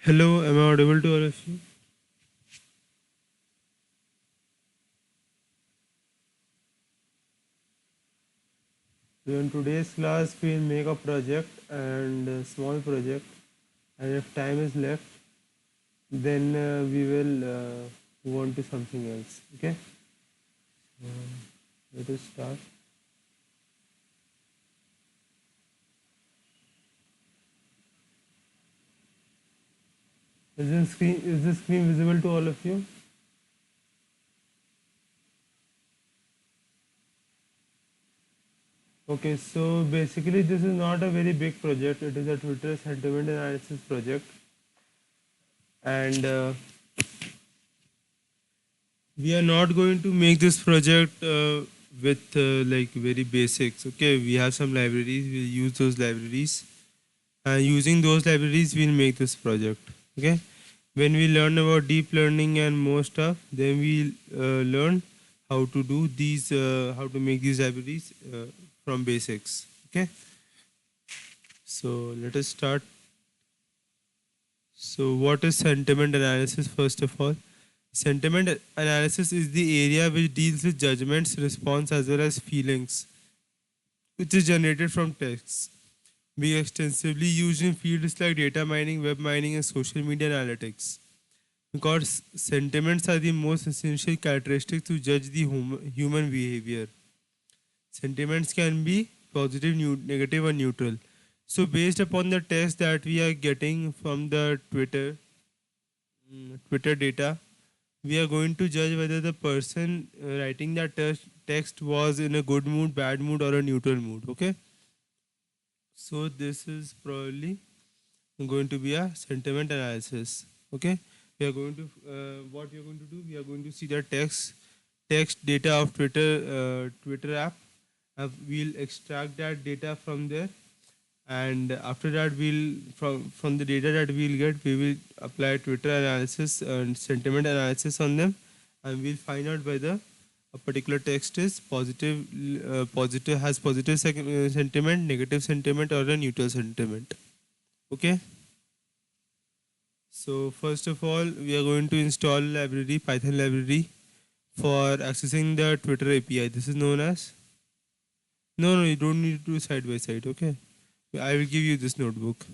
Hello, am I audible to all of you? So in today's class, we'll make a project and a small project, and if time is left, then we will move on to something else. Okay, let us start. Is the screen visible to all of you? Okay, so basically, this is not a very big project. It is a Twitter sentiment analysis project, and we are not going to make this project with like very basics. Okay, we have some libraries. We'll use those libraries, and using those libraries, we'll make this project. Okay, when we learn about deep learning and more stuff, then we'll learn how to do these, how to make these libraries from basics. Okay, so let us start. So, what is sentiment analysis? First of all, sentiment analysis is the area which deals with judgments, response, as well as feelings, which is generated from texts. Being extensively used in fields like data mining, web mining, and social media analytics. Because sentiments are the most essential characteristic to judge the human behavior. Sentiments can be positive, negative, or neutral. So, based upon the test that we are getting from the Twitter data, we are going to judge whether the person writing that text was in a good mood, bad mood, or a neutral mood. Okay, so this is probably going to be a sentiment analysis. Okay, we are going to what we are going to do. We are going to see the text data of Twitter app. We'll extract that data from there, and after that we'll from the data that we'll get, we will apply Twitter analysis and sentiment analysis on them, and we'll find out whether a particular text is positive has positive sentiment, negative sentiment, or a neutral sentiment. Okay, so first of all, we are going to install library, Python library, for accessing the Twitter API. This is known as, no, you don't need to do side by side. Okay, I will give you this notebook.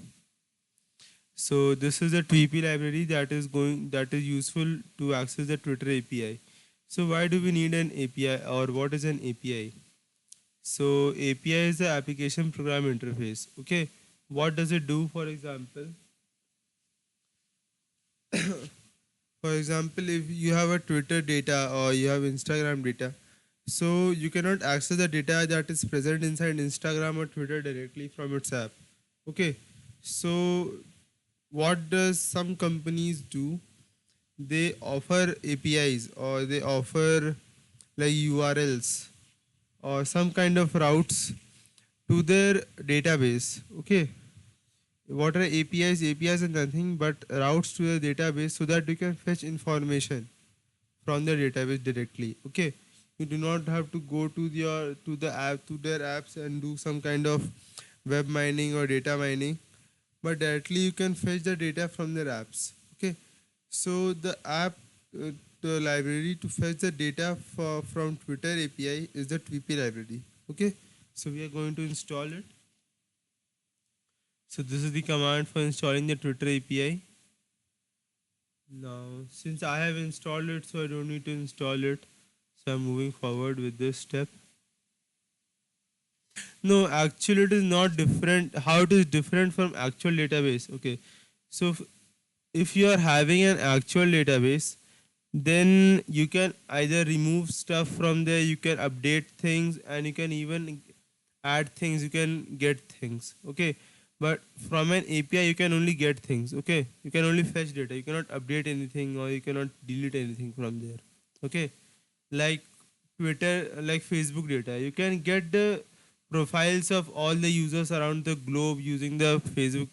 So this is a TP library that is useful to access the Twitter API. So why do we need an API, or what is an API? So API is the application program interface. Okay, what does it do? For example, if you have a Twitter data or you have Instagram data, so you cannot access the data that is present inside Instagram or Twitter directly from its app. Okay, so what does some companies do? They offer APIs, or they offer like URLs or some kind of routes to their database. Okay, what are APIs? APIs are nothing but routes to the database so that you can fetch information from the database directly. Okay, you do not have to go to their apps and do some kind of web mining or data mining, but directly you can fetch the data from their apps. Okay, so the library to fetch the data from Twitter API is the TWP library. Okay, so we are going to install it. So this is the command for installing the Twitter API. Now, since I have installed it, so I don't need to install it. So I'm moving forward with this step. No, actually it is not different. How it is different from actual database? Okay, so if you are having an actual database, then you can either remove stuff from there, you can update things, and you can even add things, you can get things. Okay, but from an API you can only get things. Okay, you can only fetch data, you cannot update anything or you cannot delete anything from there. Okay, like Twitter, like Facebook data, you can get the profiles of all the users around the globe using the Facebook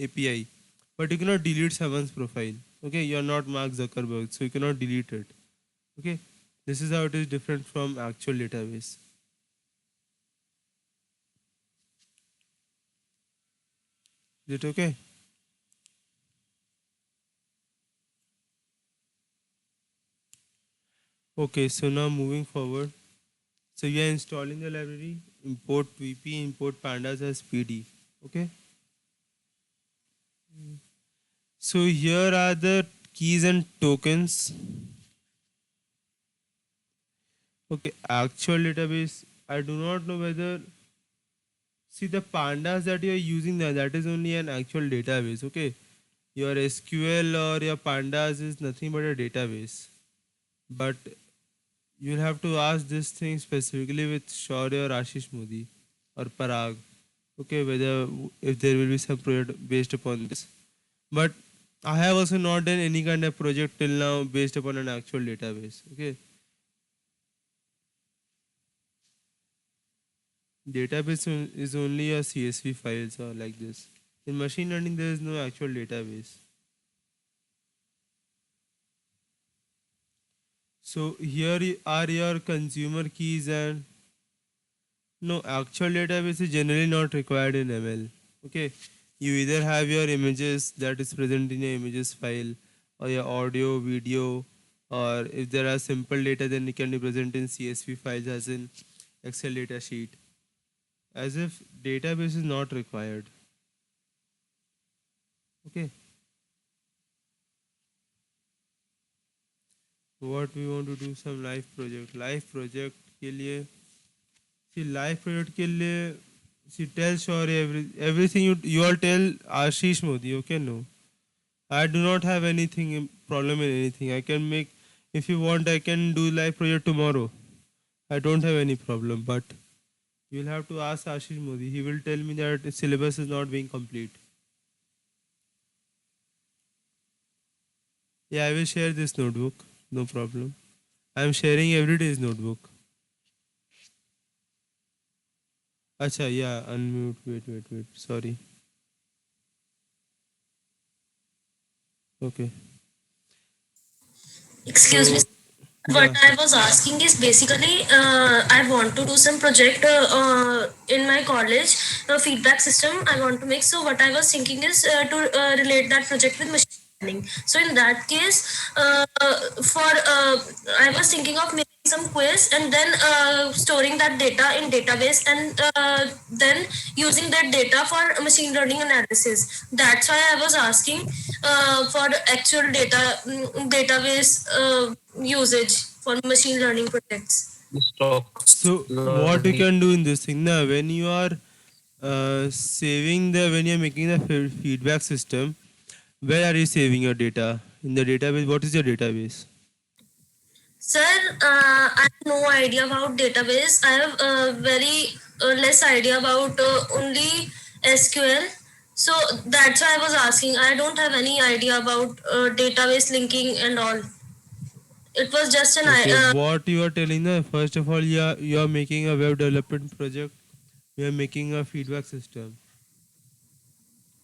API, but you cannot delete someone's profile. Okay, you are not Mark Zuckerberg, so you cannot delete it. Okay, this is how it is different from actual database. Is it okay? Okay, so now moving forward. So you are installing the library, import VP, import pandas as PD. Okay. So here are the keys and tokens. Okay, actual database. I do not know whether see the pandas that you are using there. That is only an actual database. Okay, your SQL or your pandas is nothing but a database. But you'll have to ask this thing specifically with Shaurya or Ashish Modi or Parag. Okay, whether if there will be some project based upon this. But I have also not done any kind of project till now based upon an actual database. Okay, database is only a CSV files or like this. In machine learning, there is no actual database. So here are your consumer keys and no actual database is generally not required in ML. Okay, you either have your images that is present in your images file or your audio, video, or if there are simple data, then it can be present in CSV files as in Excel data sheet. As if database is not required. Okay, what we want to do some live project. Live project के लिए see live project के लिए see tell sorry everything you all tell Ashish Modi. Okay, no. I do not have anything problem in anything. I can make if you want I can do live project tomorrow. I don't have any problem, but you'll have to ask Ashish Modi. He will tell me that syllabus is not being complete. Yeah, I will share this notebook. No problem. I am sharing every day's notebook. Acha, yeah, unmute. Wait. Sorry. Okay. Excuse me. So, What yeah. I was asking is basically, I want to do some project in my college feedback system. I want to make. So what I was thinking is to relate that project with machine learning. So in that case, for I was thinking of making some quiz and then storing that data in database and then using that data for machine learning analysis. That's why I was asking for actual database usage for machine learning projects. So, what you can do in this thing now when you are saving the when you're making the feedback system, where are you saving your data? In the database, what is your database? Sir, I have no idea about database. I have very less idea about only SQL. So that's why I was asking. I don't have any idea about database linking and all. It was just an Okay, what you are telling now, first of all, you are making a web development project, you are making a feedback system.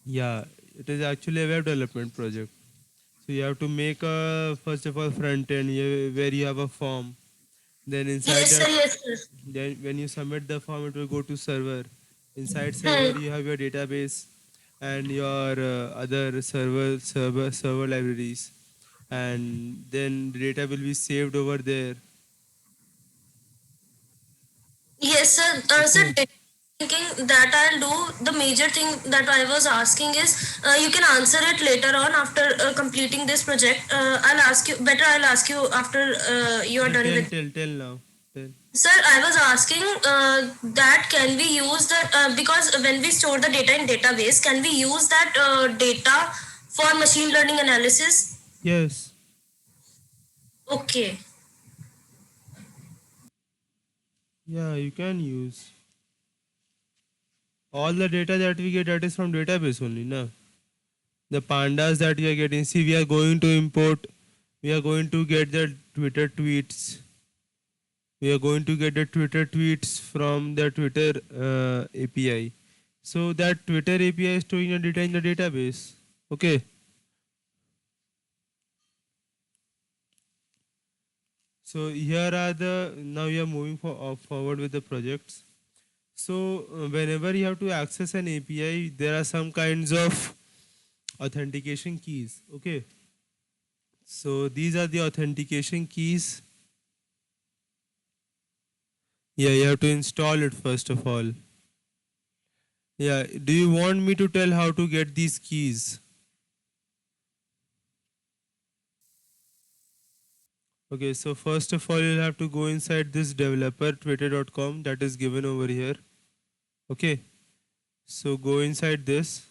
Yeah, it is actually a web development project. So you have to make a first of all front end where you have a form. Then inside yes that, sir, yes sir. then when you submit the form, it will go to server. Inside server, Hmm. you have your database and your other server libraries, and then the data will be saved over there. Yes, sir. Sir, Okay. thinking that I'll do. The major thing that I was asking is, you can answer it later on after completing this project. I'll ask you. Better, I'll ask you after you are Yeah, done tell, with. tell, tell now. Tell. Sir, I was asking that can we use the because when we store the data in database, can we use that data for machine learning analysis? Yes. Okay. Yeah, you can use all the data that we get that is from database only, na. The pandas that we are getting. See, we are going to import. We are going to get the Twitter tweets. We are going to get the Twitter tweets from the Twitter API. So that Twitter API is storing the data in the database. Okay. So here are the now we are moving forward with the projects. So whenever you have to access an API, there are some kinds of authentication keys. Okay. So these are the authentication keys Yeah, you have to install it first of all. Yeah, do you want me to tell how to get these keys? Okay, so first of all, you'll have to go inside this developer twitter.com that is given over here. Okay, so go inside this.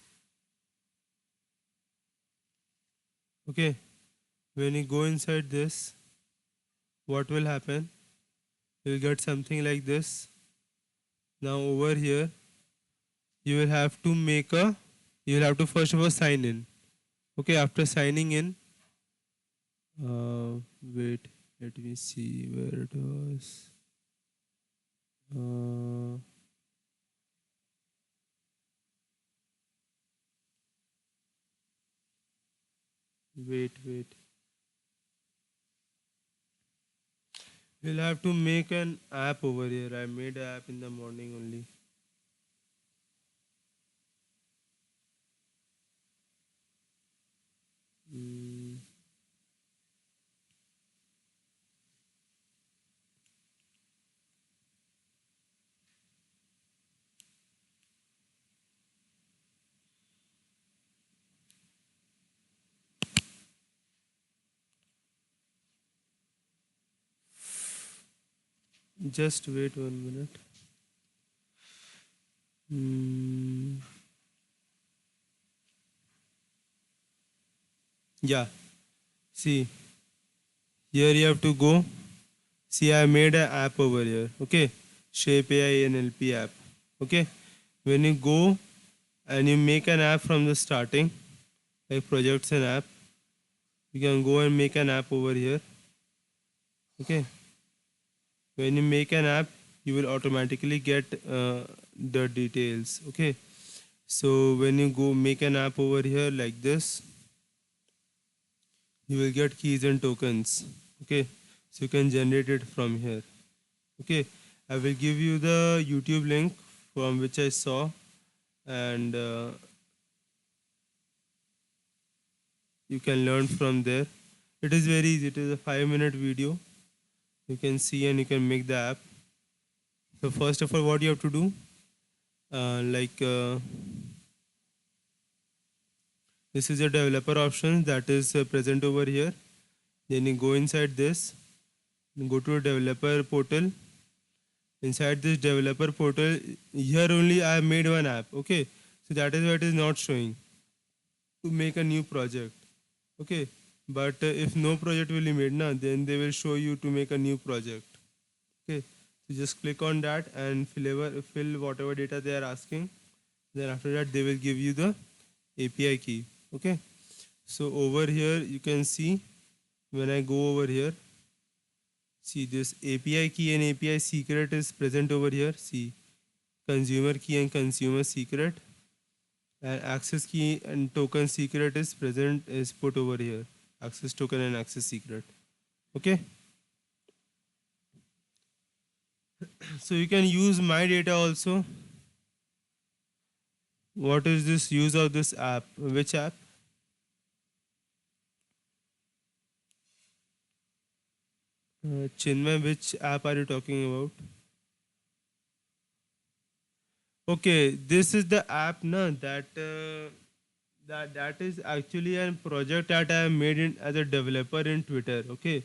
Okay, when you go inside this, what will happen? You'll get something like this. Now, over here, you will have to make a, you will have to first of all sign in. Okay, after signing in, wait, let me see where it was. Uh, wait. You'll have to make an app over here. I made an app in the morning only. Mm, just wait 1 minute. Mm, yeah, see, here you have to go. See, I made an app over here. Okay, Shape AI NLP app. Okay, when you go and you make an app from the starting, like projects and app, you can go and make an app over here. Okay, when you make an app, you will automatically get the details. Okay, so when you go make an app over here like this, you will get keys and tokens. Okay, so you can generate it from here. Okay, I will give you the YouTube link from which I saw, and you can learn from there. It is very easy. It is a 5-minute video. You can see and you can make the app. So first of all, what you have to do, like this is a developer option that is present over here. Then you go inside this, go to a developer portal. Inside this developer portal, here only I have made one app. Okay, so that is why it is not showing to make a new project. Okay, but if no project will be made now, then they will show you to make a new project. Okay, so just click on that and fill whatever data they are asking. Then after that, they will give you the API key. Okay, so over here you can see when I go over here, see this API key and API secret is present over here. See consumer key and consumer secret, and access key and token secret is present, is put over here. Access token and access secret. Okay, so you can use my data also. What is this use of this app? Which app? Chinmay, which app are you talking about? Okay, this is the app na, that is actually a project that I have made in, as a developer in Twitter. Okay,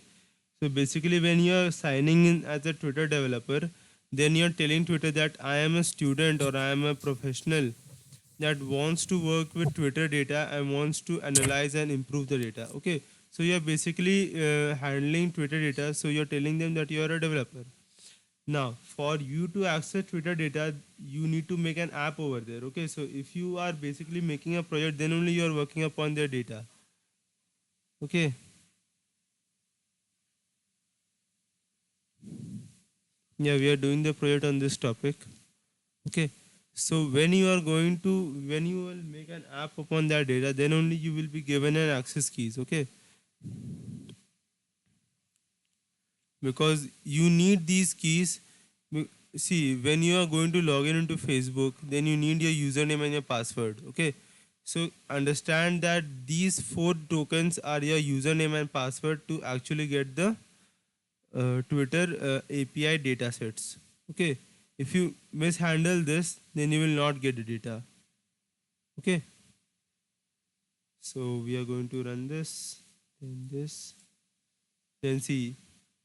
so basically when you are signing in as a Twitter developer, then you are telling Twitter that I am a student or I am a professional that wants to work with Twitter data and wants to analyze and improve the data. Okay, so you are basically handling Twitter data. So you are telling them that you are a developer. Now, for you to access Twitter data, you need to make an app over there. Okay, so if you are basically making a project, then only you are working upon their data. Okay, yeah, we are doing the project on this topic. Okay, so when you will make an app upon that data, then only you will be given an access keys. Okay, because you need these keys. See, when you are going to log in into Facebook, then you need your username and your password. Okay, so understand that these 4 tokens are your username and password to actually get the Twitter API datasets. Okay, if you mishandle this, then you will not get the data. Okay, so we are going to run this, then this, then see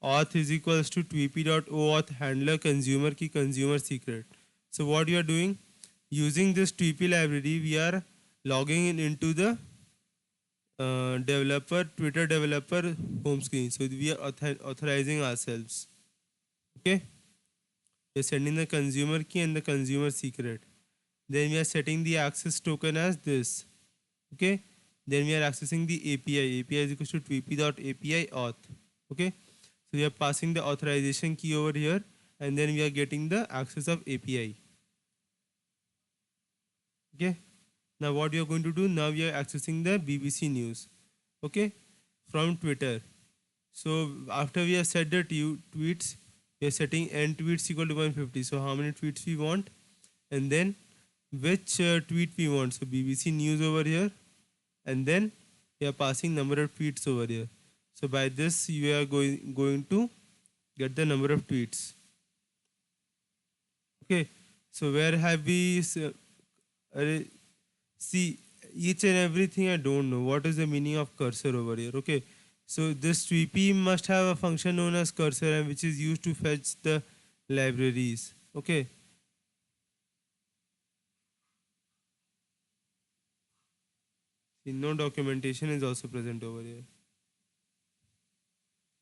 auth is equals to tvp.oauth handler consumer key consumer secret. So what you are doing, using this tvp library, we are logging in into the developer Twitter developer home screen. So we are authorizing ourselves. Okay, we are sending the consumer key and the consumer secret. Then we are setting the access token as this. Okay, then we are accessing the API is equals to tvp.api auth. Okay, so we are passing the authorization key over here, and then we are getting the access of API. Okay, now what you are going to do, now we are accessing the BBC News. Okay, from Twitter. So after we have set the tweets, we are setting n tweets equal to 150. So how many tweets we want, and then which tweet we want. So BBC News over here, and then we are passing number of tweets over here. So by this you are going to get the number of tweets. Okay. So where have we see each and everything? I don't know what is the meaning of cursor over here. Okay. So this TP must have a function known as cursor, and which is used to fetch the libraries. Okay. See, no documentation is also present over here.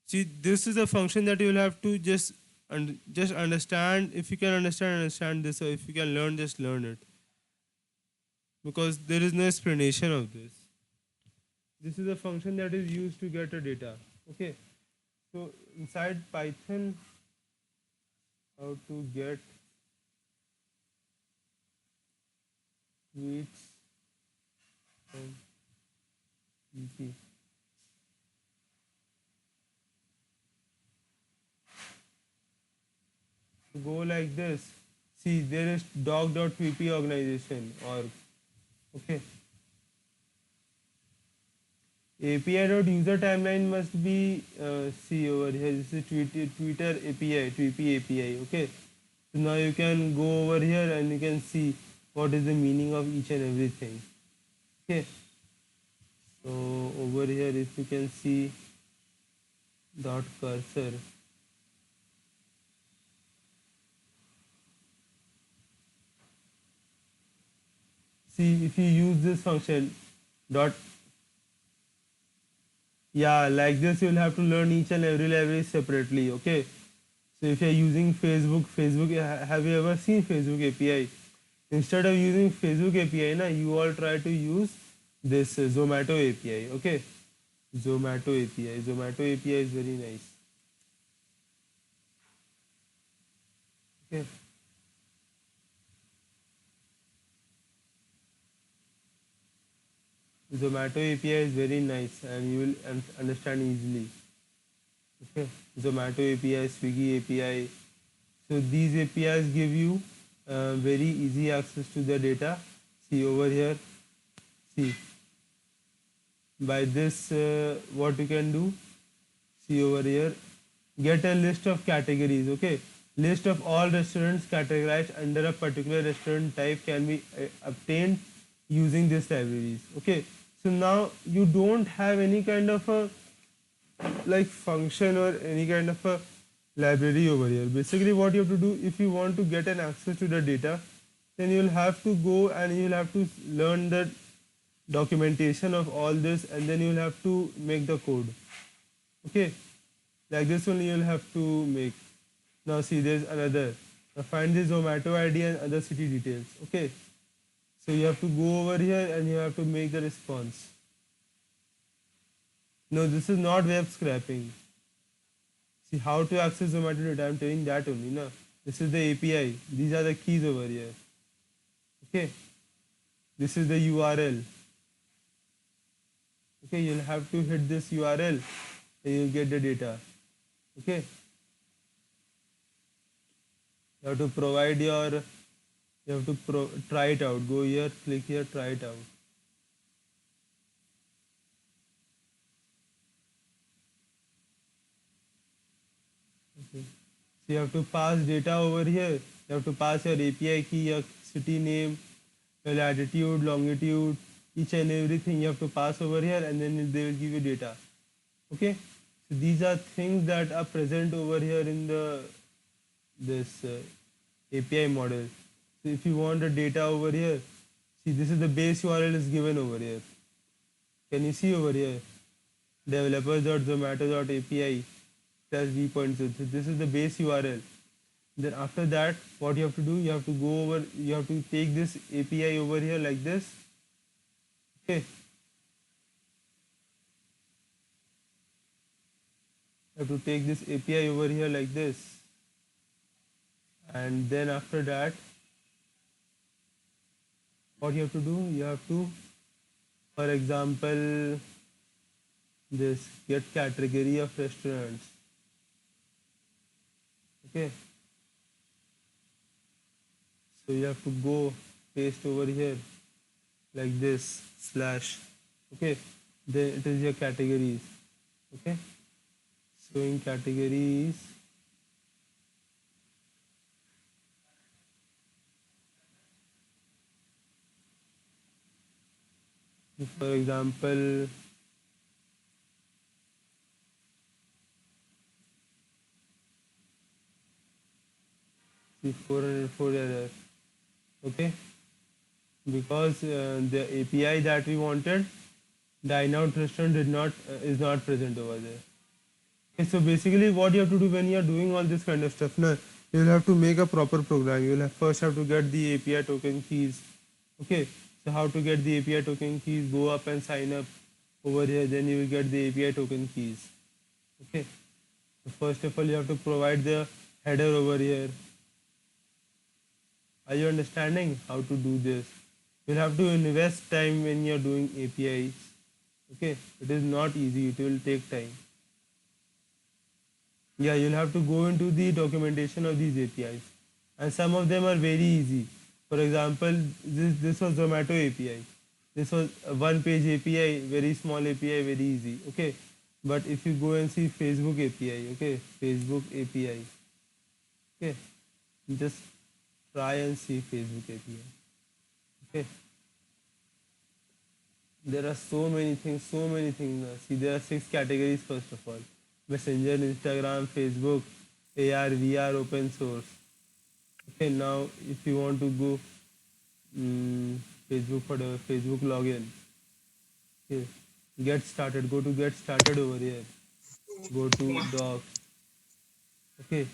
See, this is a function that you will have to just understand. If you can understand this, or if you can learn, just learn it, because there is no explanation of this. This is a function that is used to get a data. Okay, so inside Python, how to get tweets from EP. To go like this. See, there is dog.vp organization org. Okay. API.user timeline must be see over here. This is Twitter API, Tweepy API. Okay. So now you can go over here and you can see what is the meaning of each and everything. Okay. So over here, if you can see dot cursor. See, if you use this function dot, yeah, like this, you'll have to learn each and every library separately. Okay. So if you're using Facebook, have you ever seen Facebook API? Instead of using Facebook API, you all try to use this Zomato API. Okay, Zomato API. Zomato API is very nice. Okay, Zomato API is very nice, and you will understand easily. Okay, Zomato API, Swiggy API. So these APIs give you very easy access to the data. See over here. See, by this, what you can do, see over here, get a list of categories. Okay, list of all restaurants categorized under a particular restaurant type can be obtained using these libraries. Okay, so now you don't have any kind of a like function or any kind of a library over here. Basically what you have to do, if you want to get an access to the data, then you'll have to go and you'll have to learn the documentation of all this, and then you'll have to make the code. Okay, like this only you'll have to make. Now see, there's another. Now find the Zomato ID and other city details. Okay, so you have to go over here and you have to make the response. No, this is not web scraping. See how to access Zomato data. I'm telling that only. No, this is the API. These are the keys over here. Okay, this is the URL. Okay, you'll have to hit this URL and you'll get the data. Okay, you have to provide your, you have to try it out. Go here, click here, try it out. Okay. So you have to pass data over here. You have to pass your API key, your city name, your latitude, longitude, each and everything you have to pass over here, and then they will give you data. Okay, so these are things that are present over here in the this API model. So if you want the data over here, see this is the base URL is given over here. Can you see over here? Developers.zomato.api slash v.0. So this is the base URL. Then after that, what you have to do, you have to go over, you have to take this API over here like this. Okay. You have to take this API over here like this. And then after that, what you have to do, you have to, for example, this get category of restaurants. Okay. So you have to go paste over here like this slash. Okay. Then it is your categories. Okay. So in categories, for example, see 404 error. Okay, because the API that we wanted, dine out restaurant did not is not present over there. Okay, so basically, what you have to do when you are doing all this kind of stuff, now you will have to make a proper program. You will first have to get the API token keys. Okay, so how to get the API token keys? Go up and sign up over here. Then you will get the API token keys. Okay, so first of all, you have to provide the header over here. Are you understanding how to do this? You'll have to invest time when you're doing APIs. Okay, it is not easy, it will take time. Yeah, you'll have to go into the documentation of these APIs. And some of them are very easy. For example, this was Zomato API. This was a one page API, very small API, very easy. Okay. But if you go and see Facebook API, okay, Facebook API, okay, just try and see Facebook API. Okay. There are so many things, so many things. See, there are 6 categories first of all: Messenger, Instagram, Facebook, AR, VR, open source. Okay, now if you want to go Facebook for the Facebook login, okay, get started. Go to get started over here. Go to docs. Okay,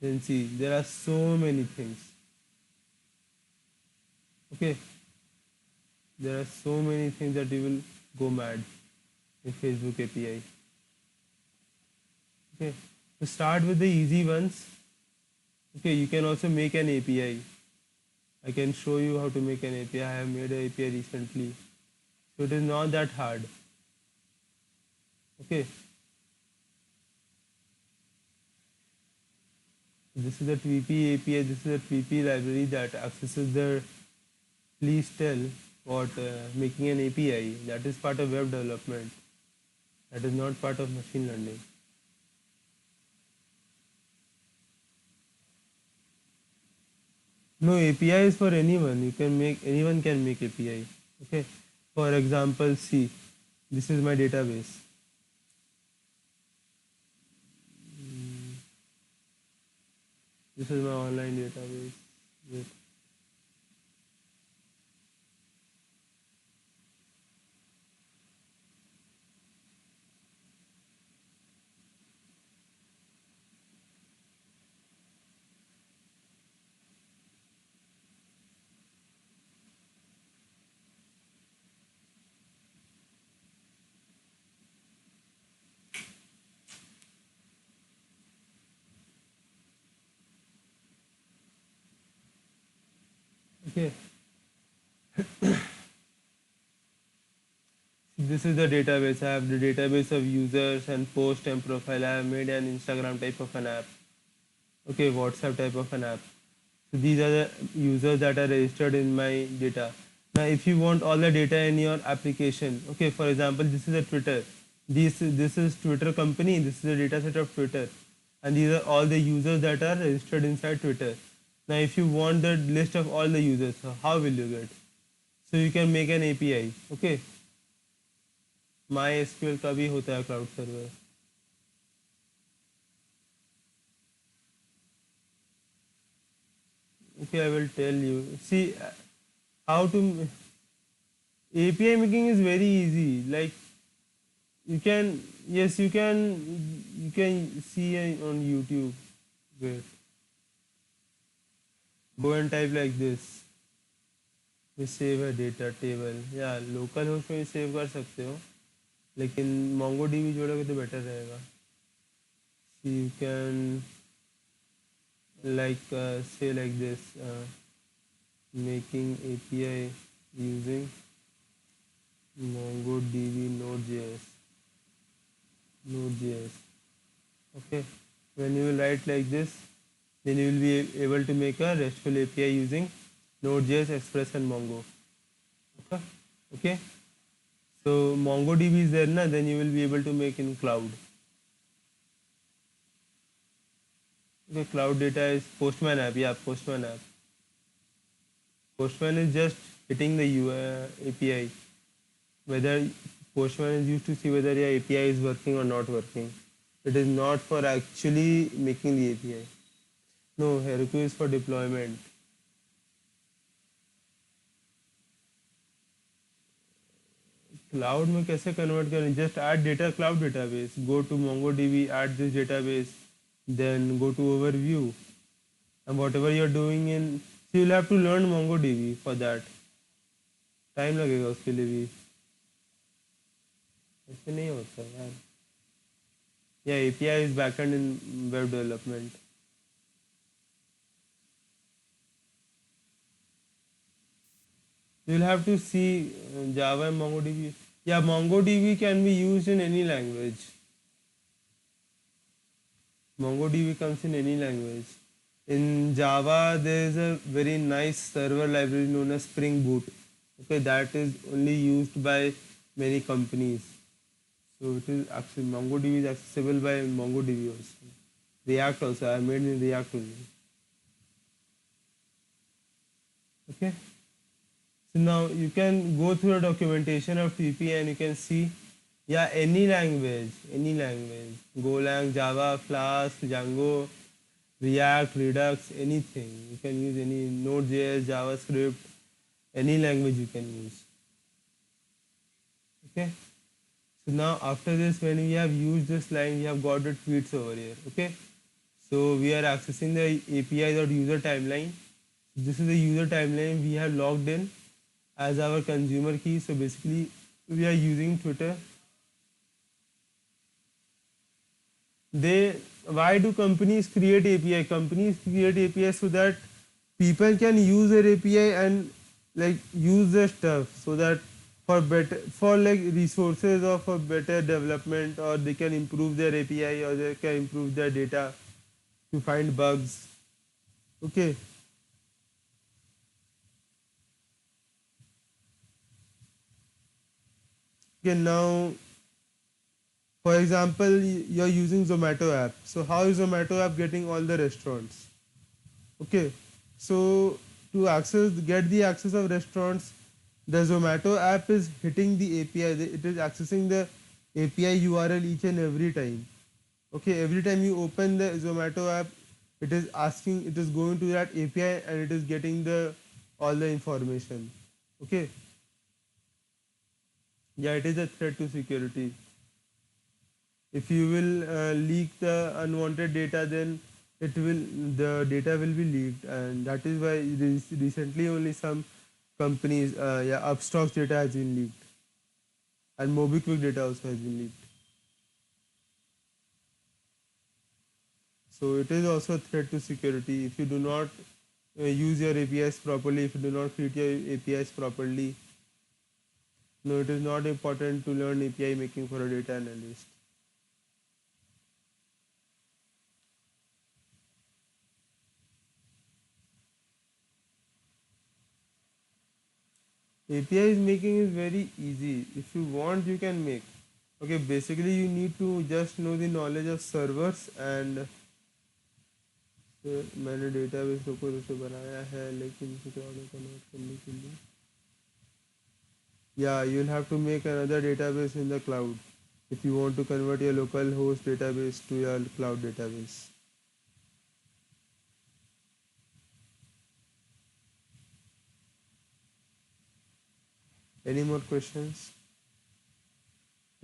then see there are so many things. Okay, there are so many things that you will go mad in Facebook API. Okay, to start with the easy ones. Okay, you can also make an API. I can show you how to make an API. I have made an API recently. So it is not that hard. Okay. This is the TWP API. This is the TWP library that accesses the please tell what making an API. That is part of web development. That is not part of machine learning. No, API is for anyone. Anyone can make API. Okay. For example, see, this is my database. This is my online database. Wait. Okay. This is the database. I have the database of users and post and profile. I have made an Instagram type of an app. Okay, WhatsApp type of an app. So these are the users that are registered in my data. Now, if you want all the data in your application, okay, for example, this is a Twitter. This is Twitter company. This is the data set of Twitter. and these are all the users that are registered inside Twitter. Now, if you want the list of all the users, so how will you get? So you can make an API. Okay, MySQL का भी होता है cloud server. Okay, I will tell you. See how to API making is very easy. Like you can, yes, you can see on YouTube. Wait, go and type like this. We save a data table. Yeah, local host में save कर सकते हो, लेकिन MongoDB जोड़ोगे तो better रहेगा. So you can like say like this, making API using MongoDB Node.js. Okay, when you will write like this, then you will be able to make a RESTful API using Node.js, Express, and Mongo. Okay, okay. So MongoDB is there, na? Then you will be able to make in cloud. Okay, cloud data is Postman app. Yeah, Postman app. Postman is just hitting the API. Whether Postman is used to see whether your API is working or not working. It is not for actually making the API. No, Heroku is for deployment. Cloud में कैसे convert करें? Just add data cloud database. Go to MongoDB, add this database, then go to overview, and whatever you're doing in, so you'll have to learn MongoDB for that. Time लगेगा उसके लिए भी. ऐसे नहीं होता यार. Yeah, API is backend in web development. You'll have to see Java and MongoDB. Yeah, MongoDB can be used in any language. MongoDB comes in any language. In Java, there is a very nice server library known as Spring Boot. Okay, that is only used by many companies. So it is actually MongoDB is accessible by MongoDB also. React also, I made in React only. Okay. So now you can go through the documentation of TP and you can see, yeah, any language, Golang, Java, Flask, Django, React, Redux, anything. You can use any Node.js, JavaScript, any language you can use. Okay. So now after this, when we have used this line, we have got the tweets over here. Okay. So we are accessing the API.user timeline. This is the user timeline we have logged in as our consumer key. So basically, we are using Twitter. Why do companies create API? Companies create API so that people can use their API and like use their stuff, so that for like resources or for better development, or they can improve their API, or they can improve their data to find bugs. Okay. Okay, now for example, you're using Zomato app. So how is Zomato app getting all the restaurants? Okay, so to get the access of restaurants, the Zomato app is hitting the API. It is accessing the API URL each and every time. Okay, every time you open the Zomato app, it is asking, it is going to that API and it is getting the all the information. Okay, yeah, it is a threat to security. If you will leak the unwanted data, then the data will be leaked, and that is why recently only some companies, yeah, Upstox data has been leaked, and MobiQuick data also has been leaked. So it is also a threat to security if you do not use your APIs properly, if you do not create your APIs properly. No, it is not important to learn API making for a data analyst. API making is very easy. If you want, you can make. Okay, basically you need to just know the knowledge of servers and मैंने database local से बनाया है लेकिन इसे cloud में convert करने के लिए yeah you'll have to make another database in the cloud if you want to convert your local host database to your cloud database. Any more questions?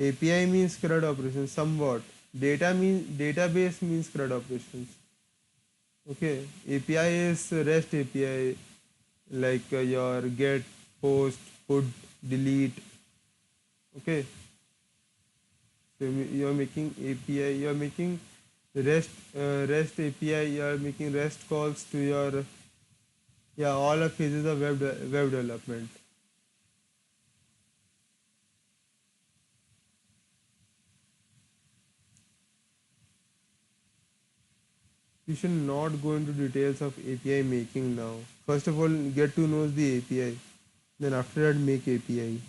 API means CRUD operations somewhat. Data means database means CRUD operations. Okay, API is REST API like your get, post, put, delete. Okay, so you're making API, you're making REST API, you're making REST calls to your yeah all the phases of web development. You should not go into details of API making now. First of all, get to know the API. Then after that, make API.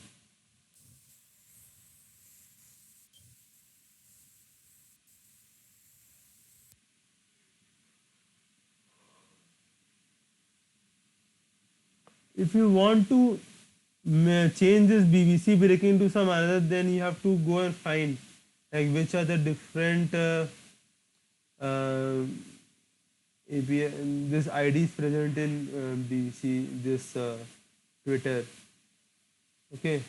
If you want to change this BBC breaking to some other, then you have to go and find like which are the different uh, API, this ID is present in BBC, this Twitter. Okay,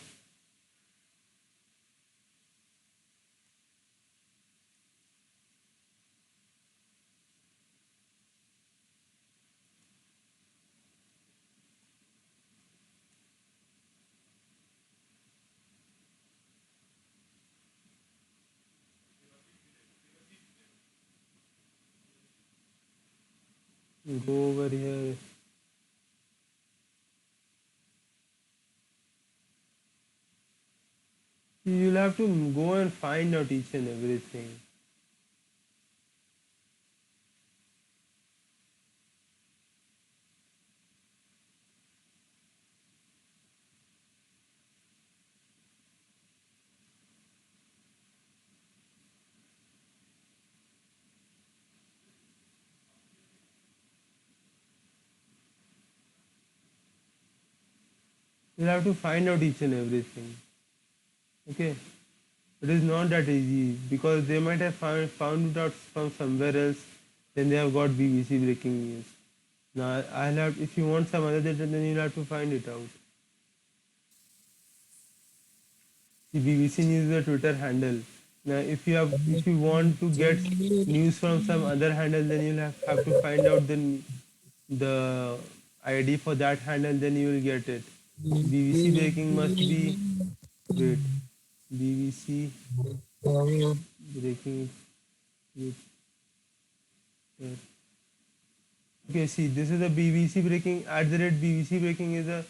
go over here. You'll have to go and find out each and everything. You'll have to find out each and everything. Okay, it is not that easy because they might have found it out from somewhere else. Then they have got BBC breaking news. Now I'll have if you want some other data, then you'll have to find it out. The BBC News is a Twitter handle. Now if you want to get news from some other handle, then you'll have to find out the ID for that handle. Then you will get it. BBC breaking must be wait. BBC breaking. Wait, wait. Okay, see, this is a BBC breaking at the rate BBC breaking is the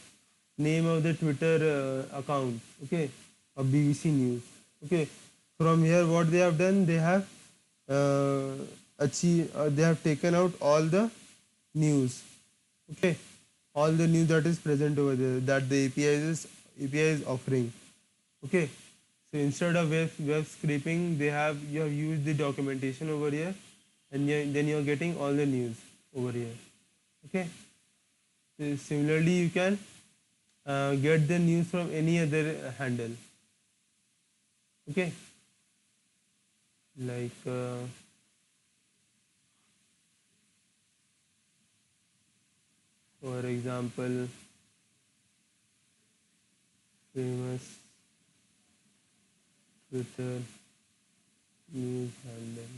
name of the Twitter account. Okay, of BBC News. Okay, from here, what they have done, they have they have taken out all the news. Okay, all the news that is present over there that the API is offering. Okay, so instead of web scraping, you have used the documentation over here, and then you're getting all the news over here. Okay. So similarly, you can get the news from any other handle. Okay. Like for example, famous Twitter news handle.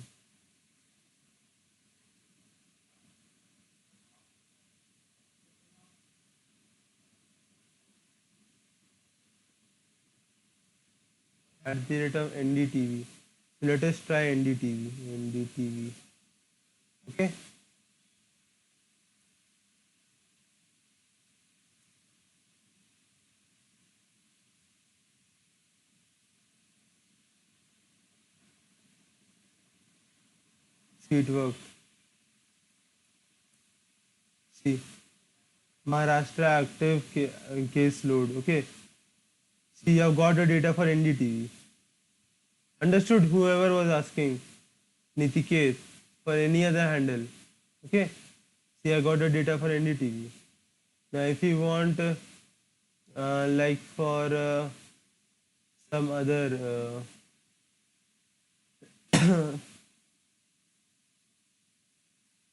At the rate of NDTV. So let us try NDTV. NDTV. Okay. See, it worked. See, Maharashtra active case load. Okay. See, you have got the data for NDTV. Understood whoever was asking Nitiket for any other handle. Okay, see, I got the data for NDTV. Now if you want like for some other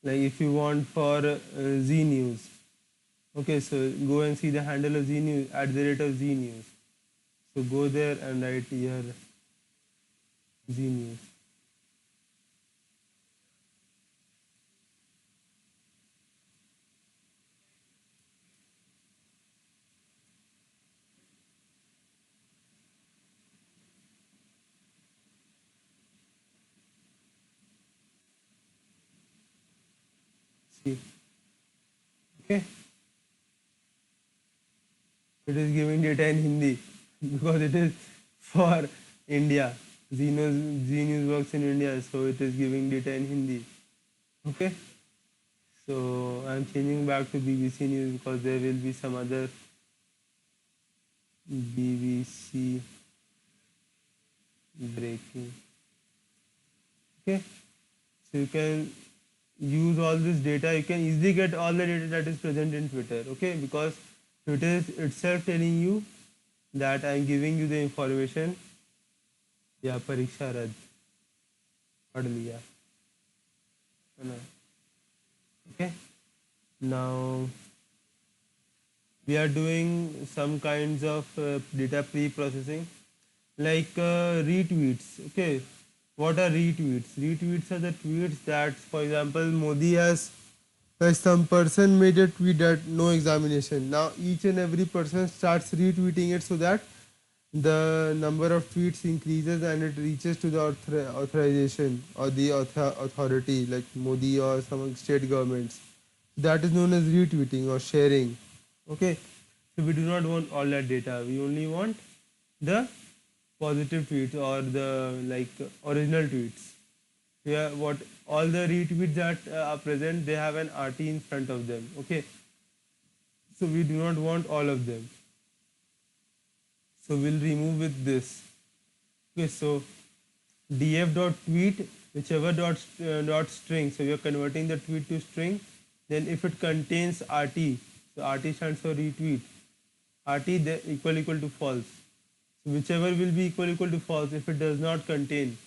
like if you want for Z News, okay, so go and see the handle of Z News at the rate of Z News. So go there and write here Z News. See, okay, it is giving data in Hindi because it is for India. Z News works in India, so it is giving data in Hindi. Okay, so I'm changing back to BBC News because there will be some other BBC breaking. Okay, so you can use all this data. You can easily get all the data that is present in Twitter. Okay, because Twitter is itself telling you that I'm giving you the information. या परीक्षा रद्द पढ़ लिया है ना. Okay, now we are doing some kinds of data pre-processing like retweets. Okay, what are retweets? Retweets are the tweets that, for example, Modi has, like some person made a tweet that no examination. Now each and every person starts retweeting it so that the number of tweets increases and it reaches to the authorization or the authority like Modi or some state governments. That is known as retweeting or sharing. Okay, so we do not want all that data. We only want the positive tweets or the like original tweets. Yeah, what all the retweets that are present, they have an RT in front of them. Okay, so we do not want all of them. So we'll remove with this. Okay, so df dot tweet whichever dot string. So we are converting the tweet to string. Then if it contains RT, so RT stands for retweet. RT equal to false. So whichever will be equal to false. If it does not contain,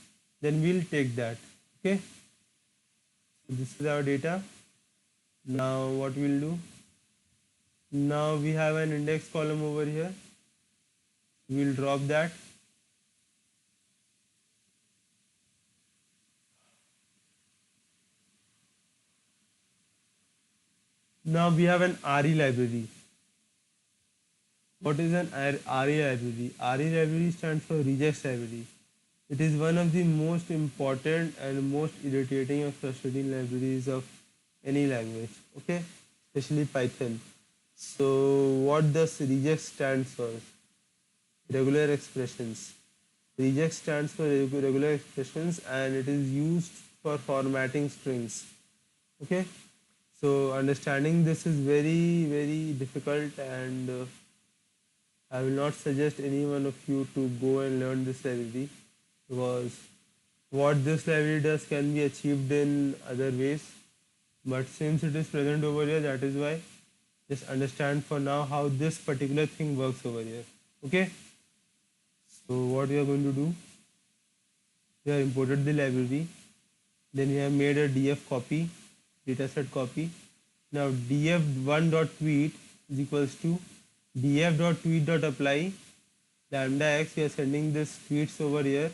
then we'll take that. Okay. So this is our data. Now what we'll do? Now we have an index column over here. We'll drop that. Now we have an RE library. What is an RE library? RE library stands for regex library. It is one of the most important and most irritating and frustrating libraries of any language, okay, especially Python. So what does regex stands for? Regular expressions. Regex stands for regular expressions and it is used for formatting strings. Okay, so understanding this is very difficult and I will not suggest any one of you to go and learn this library because what this library does can be achieved in other ways, but since it is present over here, that is why just understand for now how this particular thing works over here. Okay, so what we are going to do, we have imported the library, then we have made a df copy, dataset copy. Now df1.tweet is equals to df.tweet.apply lambda x. We are sending this tweets over here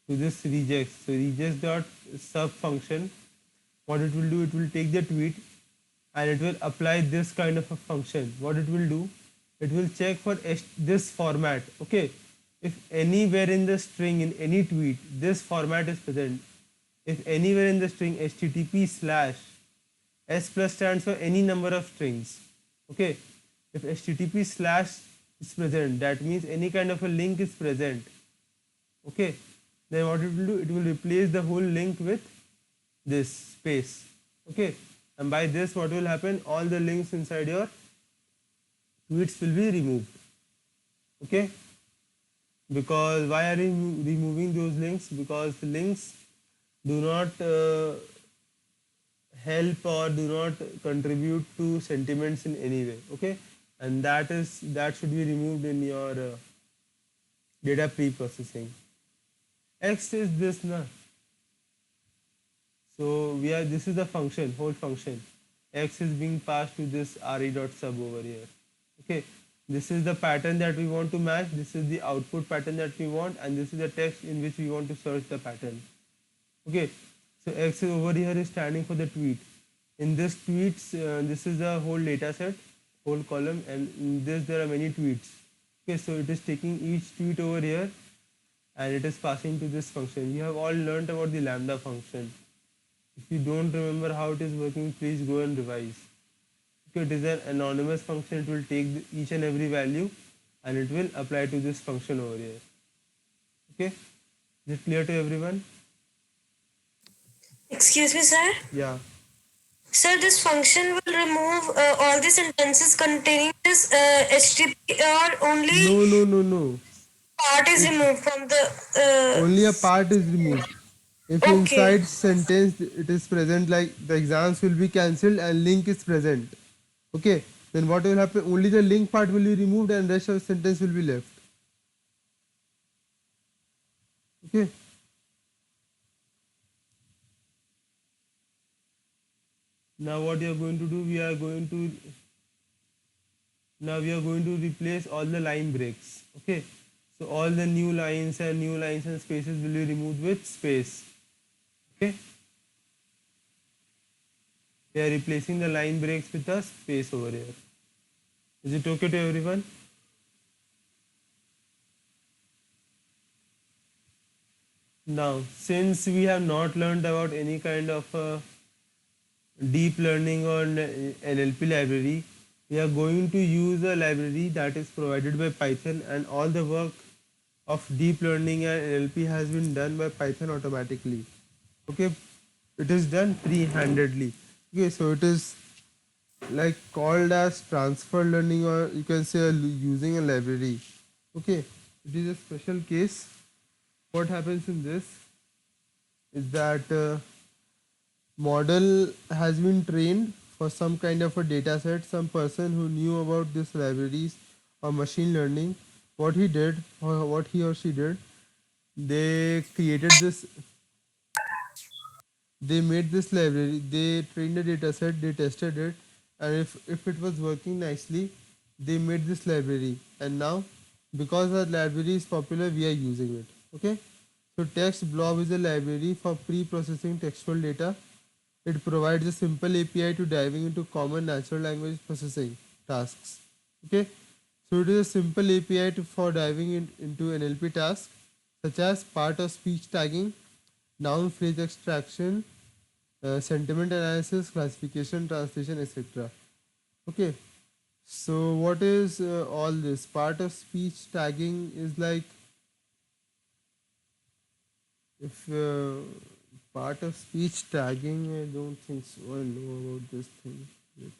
to this regex. So regex dot sub function, what it will do, it will take the tweet and it will apply this kind of a function. What it will do, it will check for this format. Okay, if anywhere in the string in any tweet this format is present, if anywhere in the string http slash s plus stands for any number of strings. Okay, if http slash is present, that means any kind of a link is present. Okay, then what it will do, it will replace the whole link with this space. Okay, and by this what will happen, all the links inside your tweets will be removed. Okay, because why are we removing those links? Because the links do not help or do not contribute to sentiments in any way. Okay, and that should be removed in your data pre-processing. X is this na. So we are this is the function, whole function. X is being passed to this re dot sub over here. Okay, this is the pattern that we want to match. This is the output pattern that we want, and this is the text in which we want to search the pattern. Okay, so X is over here is standing for the tweet. In this tweets, this is the whole data set, whole column, and in this there are many tweets. Okay, so it is taking each tweet over here and it is passing to this function. You have all learned about the lambda function. If you don't remember how it is working, please go and revise. Okay, it is an anonymous function. It will take each and every value and it will apply to this function over here. Okay, is it clear to everyone? Excuse me, sir. Yeah. Sir, this function will remove all the sentences containing this HTTP, or only No. part is It removed from the. only a part is removed. If Okay. inside sentence it is present, like the exams will be cancelled and link is present. Okay, then what will happen? Only the link part will be removed and rest of the sentence will be left. Okay. Now what you are going to do? We are going to replace all the line breaks. Okay. So all the new lines and spaces will be removed with space. Okay. We are replacing the line breaks with a space over here. Is it okay to everyone? Now, since we have not learned about any kind of deep learning or NLP library, we are going to use a library that is provided by Python, and all the work of deep learning and NLP has been done by Python automatically. Okay, it is done pre-handedly. Okay, so it is like called as transfer learning, or you can say using a library. Okay, it is a special case. What happens in this is that model has been trained for some kind of a data set. Some person who knew about this libraries or machine learning, what he did or what he or she did, they created this, they made this library, they trained the data set, they tested it, and if it was working nicely, they made this library. And now, because the library is popular, we are using it. Okay, so text blob is a library for pre-processing textual data. It provides a simple API to diving into common natural language processing tasks. Okay, so it is a simple API for diving into NLP tasks such as part of speech tagging, noun phrase extraction, sentiment analysis, classification, translation, etc. Okay, so what is all this? Part of speech tagging is like, if part of speech tagging, I don't think so. I know about this thing. Wait.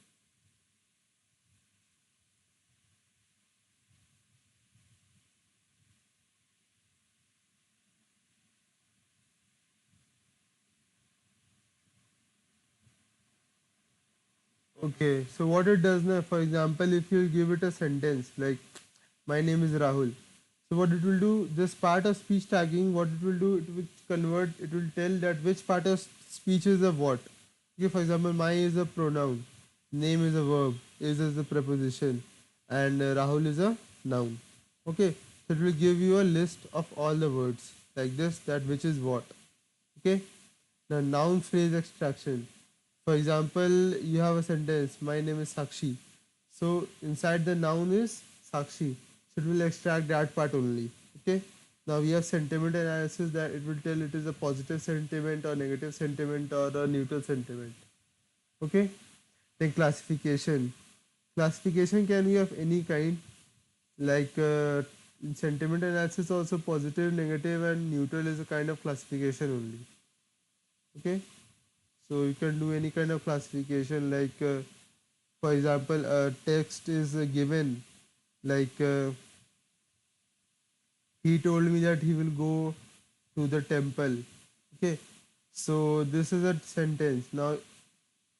Okay, so what it does now, for example, if you give it a sentence like, my name is Rahul. So what it will do, this part of speech tagging, what it will do, it will convert, it will tell that which part of speech is a what. Okay, for example, my is a pronoun, name is a verb, is a preposition, and Rahul is a noun. Okay, so it will give you a list of all the words like this, that which is what. Okay, now noun phrase extraction. For example, you have a sentence, my name is Sakshi. So inside the noun is Sakshi. So it will extract that part only. Okay. Now we have sentiment analysis, that it will tell it is a positive sentiment or negative sentiment or a neutral sentiment. Okay. Then classification. Classification can be of any kind. Like in sentiment analysis, also positive, negative, and neutral is a kind of classification only. Okay. So you can do any kind of classification, like for example, a text is given, like he told me that he will go to the temple. Okay, so this is a sentence. Now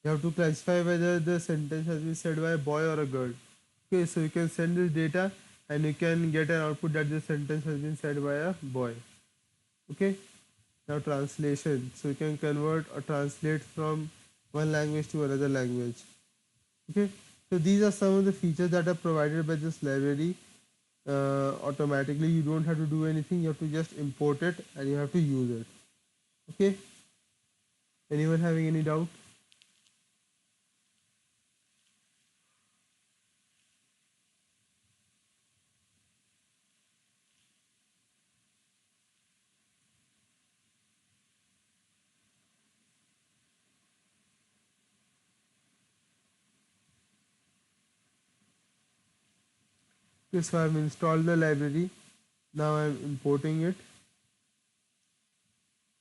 You have to classify whether the sentence has been said by a boy or a girl. Okay, so you can send this data and you can get an output that the sentence has been said by a boy. Okay, now translation. So you can convert or translate from one language to another language. Okay, so these are some of the features that are provided by this library automatically. You don't have to do anything, you have to just import it and you have to use it. Okay, anyone having any doubt? Okay, so I've installed the library. Now I'm importing it.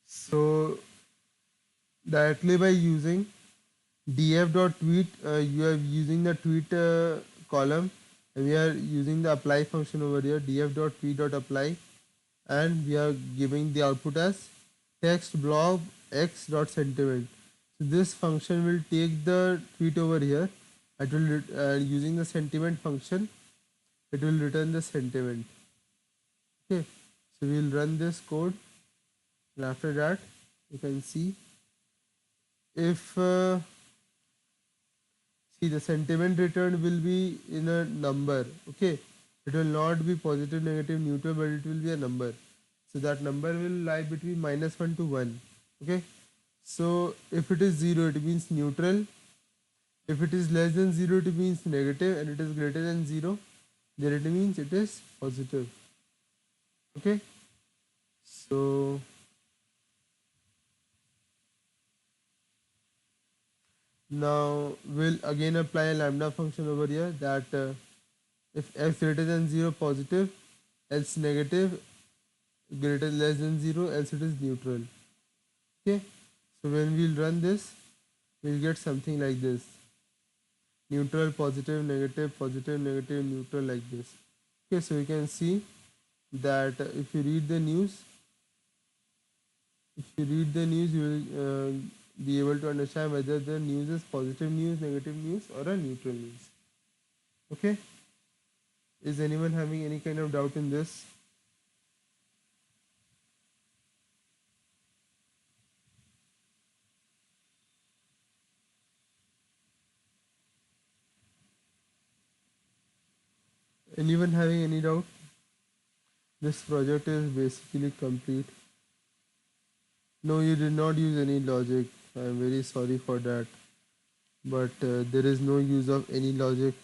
So directly by using df.tweet, you are using the tweet column, and we are using the apply function over here, df.tweet.apply, and we are giving the output as text blob x.sentiment. So this function will take the tweet over here. It will using the sentiment function, it will return the sentiment. Okay, so we'll run this code, and after that you can see if see the sentiment returned will be in a number. Okay, it will not be positive, negative, neutral, but it will be a number. So that number will lie between -1 to 1. Okay, so if it is 0 it means neutral, if it is less than 0 it means negative, and it is greater than 0 then it means it is positive. Okay, so now we'll again apply a lambda function over here that if x greater than 0 positive, else negative, greater less than 0, else it is neutral. Okay, so when we'll run this we'll get something like this: neutral, positive, negative, neutral, like this. Okay, so you can see that if you read the news, you will be able to understand whether the news is positive news, negative news, or a neutral news. Okay, is anyone having any kind of doubt in this? Anyone having any doubt? This project is basically complete. No, you did not use any logic. I am very sorry for that. But there is no use of any logic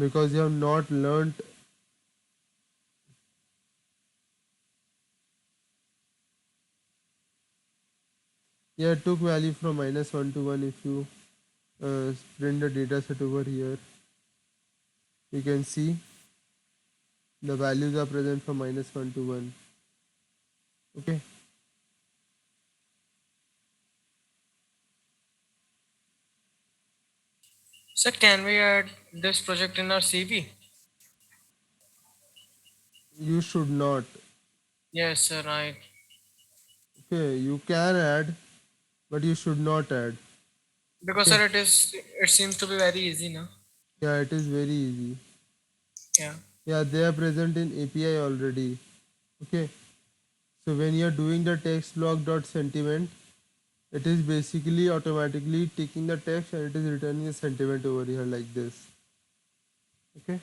because you have not learnt. Yeah, it took value from -1 to 1. If you print the data set over here, you can see the values are present from -1 to 1. Okay. So can we add this project in our CV? You should not. Yes, sir, right. Okay, you can add, but you should not add. Because Okay. sir, it seems to be very easy now. Yeah, it is very easy. Yeah. Yeah, they are present in API already. Okay. So when you are doing the text block dot sentiment, it is basically automatically taking the text and it is returning a sentiment over here like this. Okay.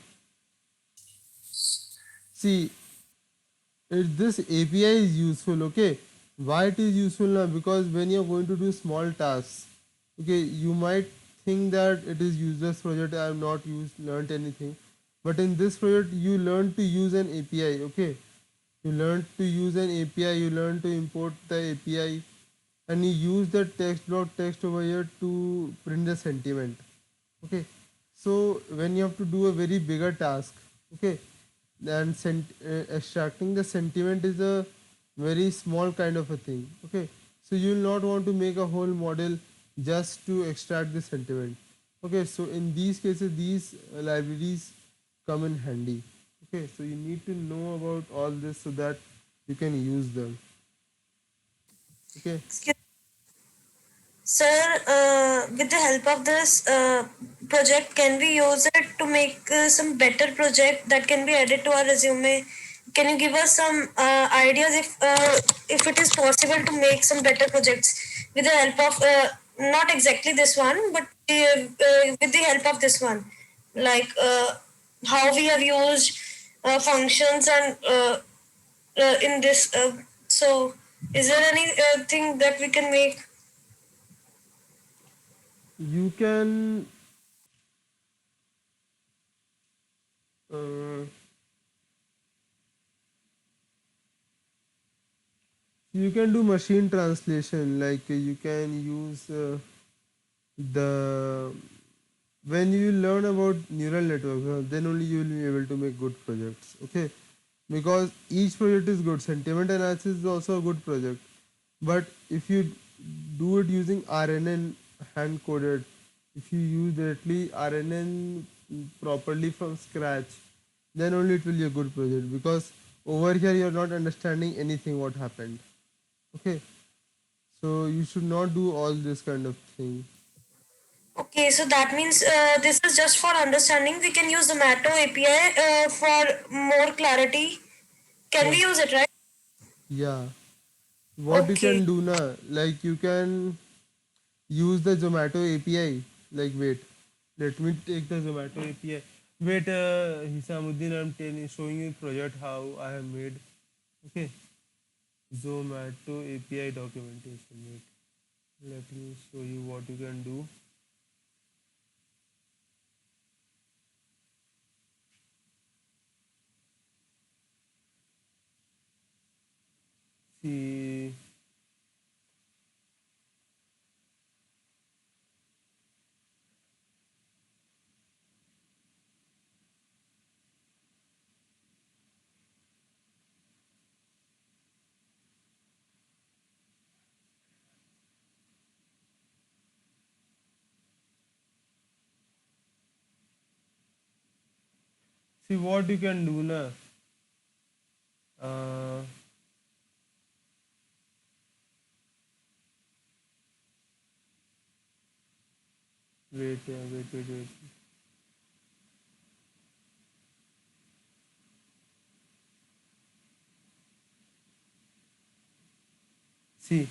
See, this API is useful. Okay. Why it is useful now? Because when you are going to do small tasks, okay, you might think that it is useless project. I have not learned anything, but in this project you learn to use an API. Okay, you learn to use an API. You learn to import the API, and you use the text block text over here to print the sentiment. Okay, so when you have to do a very bigger task, okay, then extracting the sentiment is a very small kind of a thing. Okay, so you will not want to make a whole model just to extract the sentiment. Okay, so in these cases these libraries come in handy. Okay, so you need to know about all this so that you can use them. Okay. Sir, with the help of this project, can we use it to make some better project that can be added to our resume? Can you give us some ideas if it is possible to make some better projects with the help of not exactly this one, but with the help of this one, like how we have used functions and in this. So, is there any thing that we can make? You can uh, you can do machine translation, like you can use the when you learn about neural networks, then only you will be able to make good projects. Okay, because each project is good. Sentiment analysis is also a good project, but if you do it using RNN hand coded, if you use directly RNN properly from scratch, then only it will be a good project, because over here you are not understanding anything what happened. Okay, so you should not do all this kind of thing. Okay, so that means this is just for understanding. We can use Zomato API for more clarity. Can Yeah, we use it, right? yeah. What you Okay. can do now, like you can use the Zomato API. Like wait, let me take the Zomato API. Wait, Hisamuddin, I'm showing you project how I have made. Okay, Zomato API documentation. Wait, let me show you what you can do. See, see what you can do now. Uh, wait. See,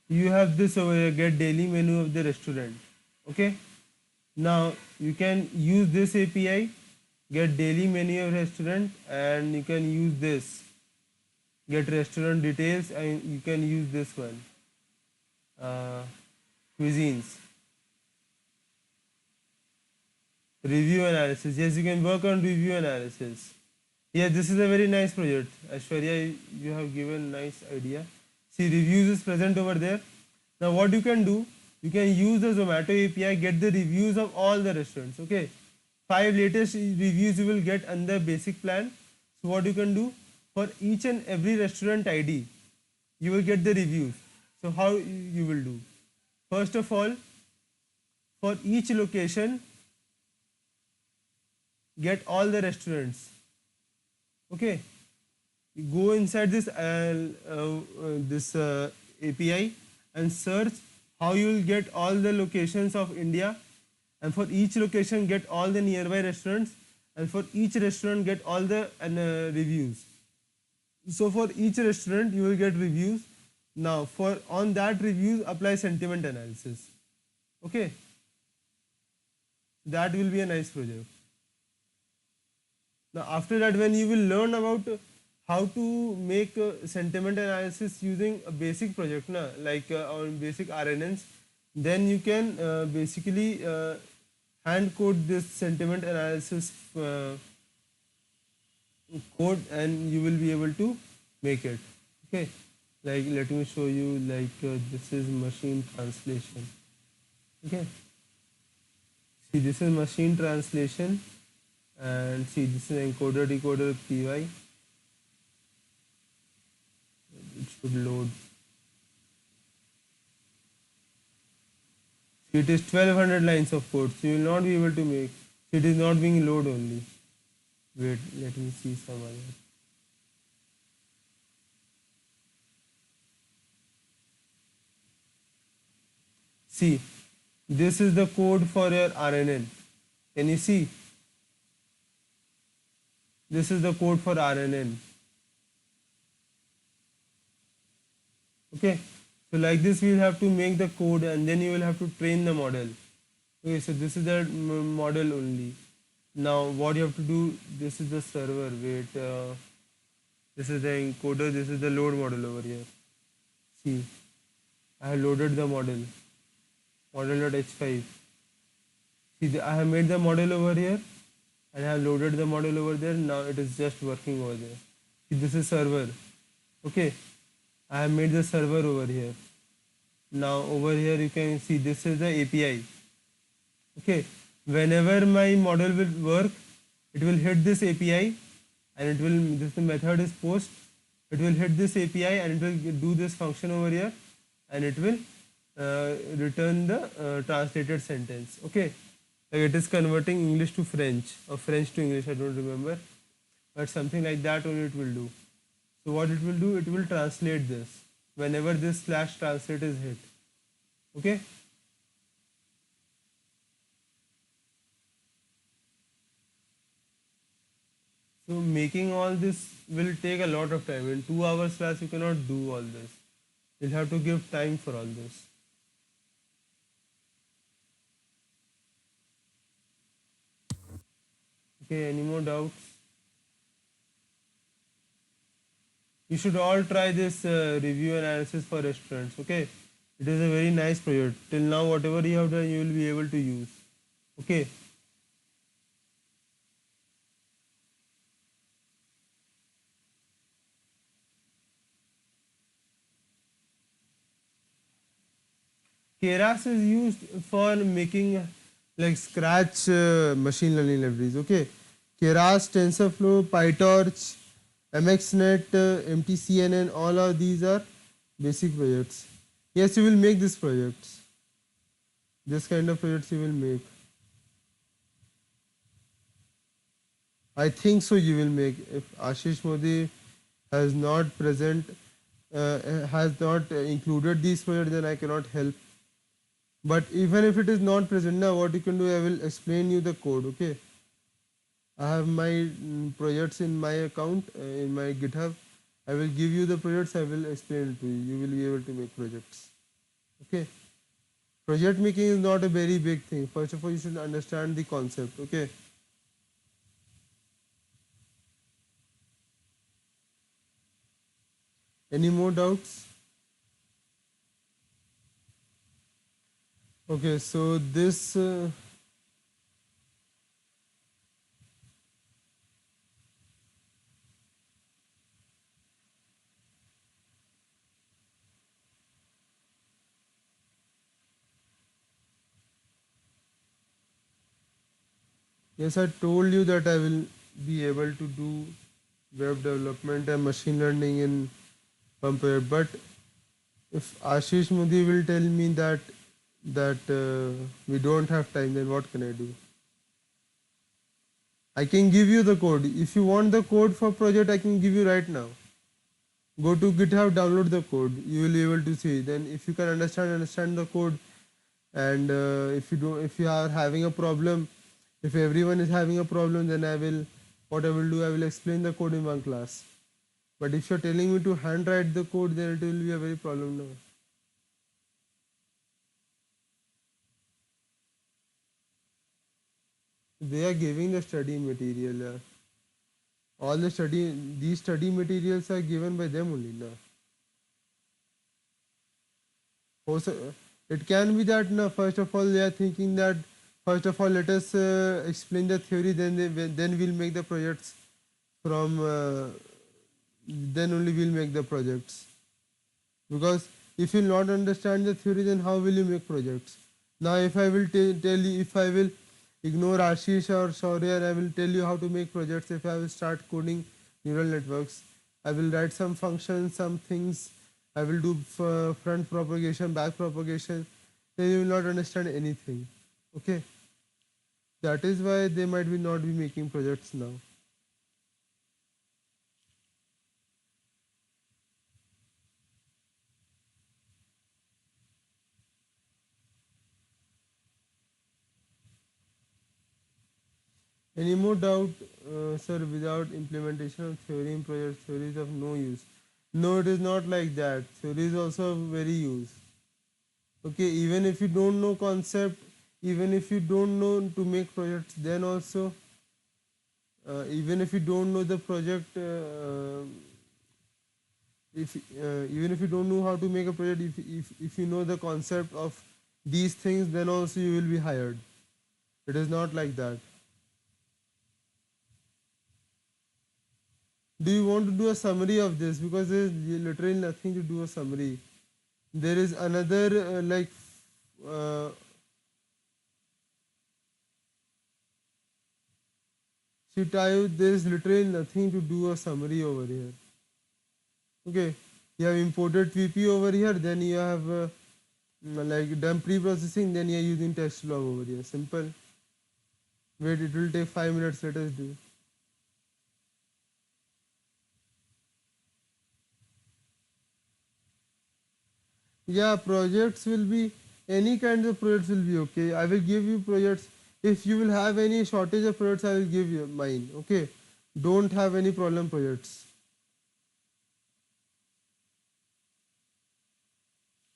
you have this over here, get daily menu of the restaurant. Okay, now you can use this API, get daily menu of restaurant, and you can use this, get restaurant details, and you can use this one, uh, cuisines, review analysis. Yes, you can work on review analysis. Yeah, this is a very nice project. Ashwarya, you have given nice idea. See, reviews is present over there. Now, what you can do, you can use the Zomato API, get the reviews of all the restaurants. Okay, 5 latest reviews you will get under basic plan. So, what you can do, for each and every restaurant ID, you will get the reviews. So, how you will do? First of all, for each location, get all the restaurants. Okay, go inside this API and search how you will get all the locations of India, and for each location get all the nearby restaurants, and for each restaurant get all the reviews. So for each restaurant you will get reviews. Now for on that reviews apply sentiment analysis. Okay, that will be a nice project. Now, after that, when you will learn about how to make sentiment analysis using a basic project, na, like on basic RNNs, then you can basically hand code this sentiment analysis code, and you will be able to make it. Okay, like let me show you. Like this is machine translation. Okay, see this is machine translation, and see this is encoder decoder PY. It should load. It is 1200 lines of code, so you will not be able to make. It is not being load only. Wait, let me see some other. See, this is the code for your RNN. Can you see? This is the code for RNN. Okay, so like this we'll have to make the code and then you will have to train the model. Okay, so this is the model only. Now what you have to do, this is the server, wait, this is the encoder, this is the load model over here. See, I have loaded the model, model.h5. See, I have made the model over here and I have loaded the model over there. Now it is just working over there. See, this is server. Okay, I have made the server over here. Now over here you can see this is the API. Okay, whenever my model will work, it will hit this API and it will, this method is post, it will hit this API and it will do this function over here and it will return the translated sentence. Okay, like it is converting English to French or French to English, I don't remember, but something like that only it will do. So what it will do, it will translate this whenever this slash translate is hit. Okay. So making all this will take a lot of time. In 2 hours class, you cannot do all this. You'll have to give time for all this. Okay, any more doubts? You should all try this review analysis for restaurants. Okay, it is a very nice project. Till now, whatever you have done, you will be able to use. Okay. Keras is used for making like scratch machine learning libraries. Okay, Keras, TensorFlow, PyTorch, MXNet, MTCNN, all of these are basic projects. Yes, you will make these projects. This kind of projects you will make. I think so. You will make. If Ashish Modi has not present, has not included these projects, then I cannot help. But even if it is not present now, what you can do, I will explain you the code. Okay, I have my projects in my account in my GitHub. I will give you the projects. I will explain it to you. You will be able to make projects. Okay, project making is not a very big thing. First of all, you should understand the concept. Okay. Any more doubts? Okay, so this. Yes, I told you that I will be able to do web development and machine learning in Pampere. But if Ashish Modi will tell me that we don't have time, then what can I do? I can give you the code. If you want the code for project, I can give you right now. Go to GitHub, download the code. You will be able to see. Then, if you can understand the code, and if you are having a problem, if everyone is having a problem, then what I will do, I will explain the code in one class. But if you're telling me to handwrite the code, then it will be a very problem now. They are giving the study material. All these study materials are given by them only now. Also, it can be that now, first of all, they are thinking that first of all, let us explain the theory, then we'll make the projects from. Then only we'll make the projects. Because if you'll not understand the theory, then how will you make projects? Now, if I will tell you, if I will ignore Ashish or Shaurya, and I will tell you how to make projects, if I will start coding neural networks, I will write some functions, some things, I will do front propagation, back propagation, then you will not understand anything. Okay? That is why they might be not be making projects now. Any more doubt, sir? Without implementation of theory in project, theory is of no use. No, it is not like that. Theory is also of very use. Okay, even if you don't know concept, even if you don't know to make projects, then also, even if you don't know the project, if even if you don't know how to make a project, if you know the concept of these things, then also you will be hired. It is not like that. Do you want to do a summary of this? Because there is literally nothing to do a summary. There is another uh, Shitayu, there is literally nothing to do a summary over here. Okay, you have imported VP over here, then you have like done pre-processing, then you are using test log over here. Simple. Wait, it will take 5 minutes. Let us do. Yeah, projects will be any kind of projects will be okay. I will give you projects. If you will have any shortage of projects, I will give you mine. Okay, don't have any problem projects.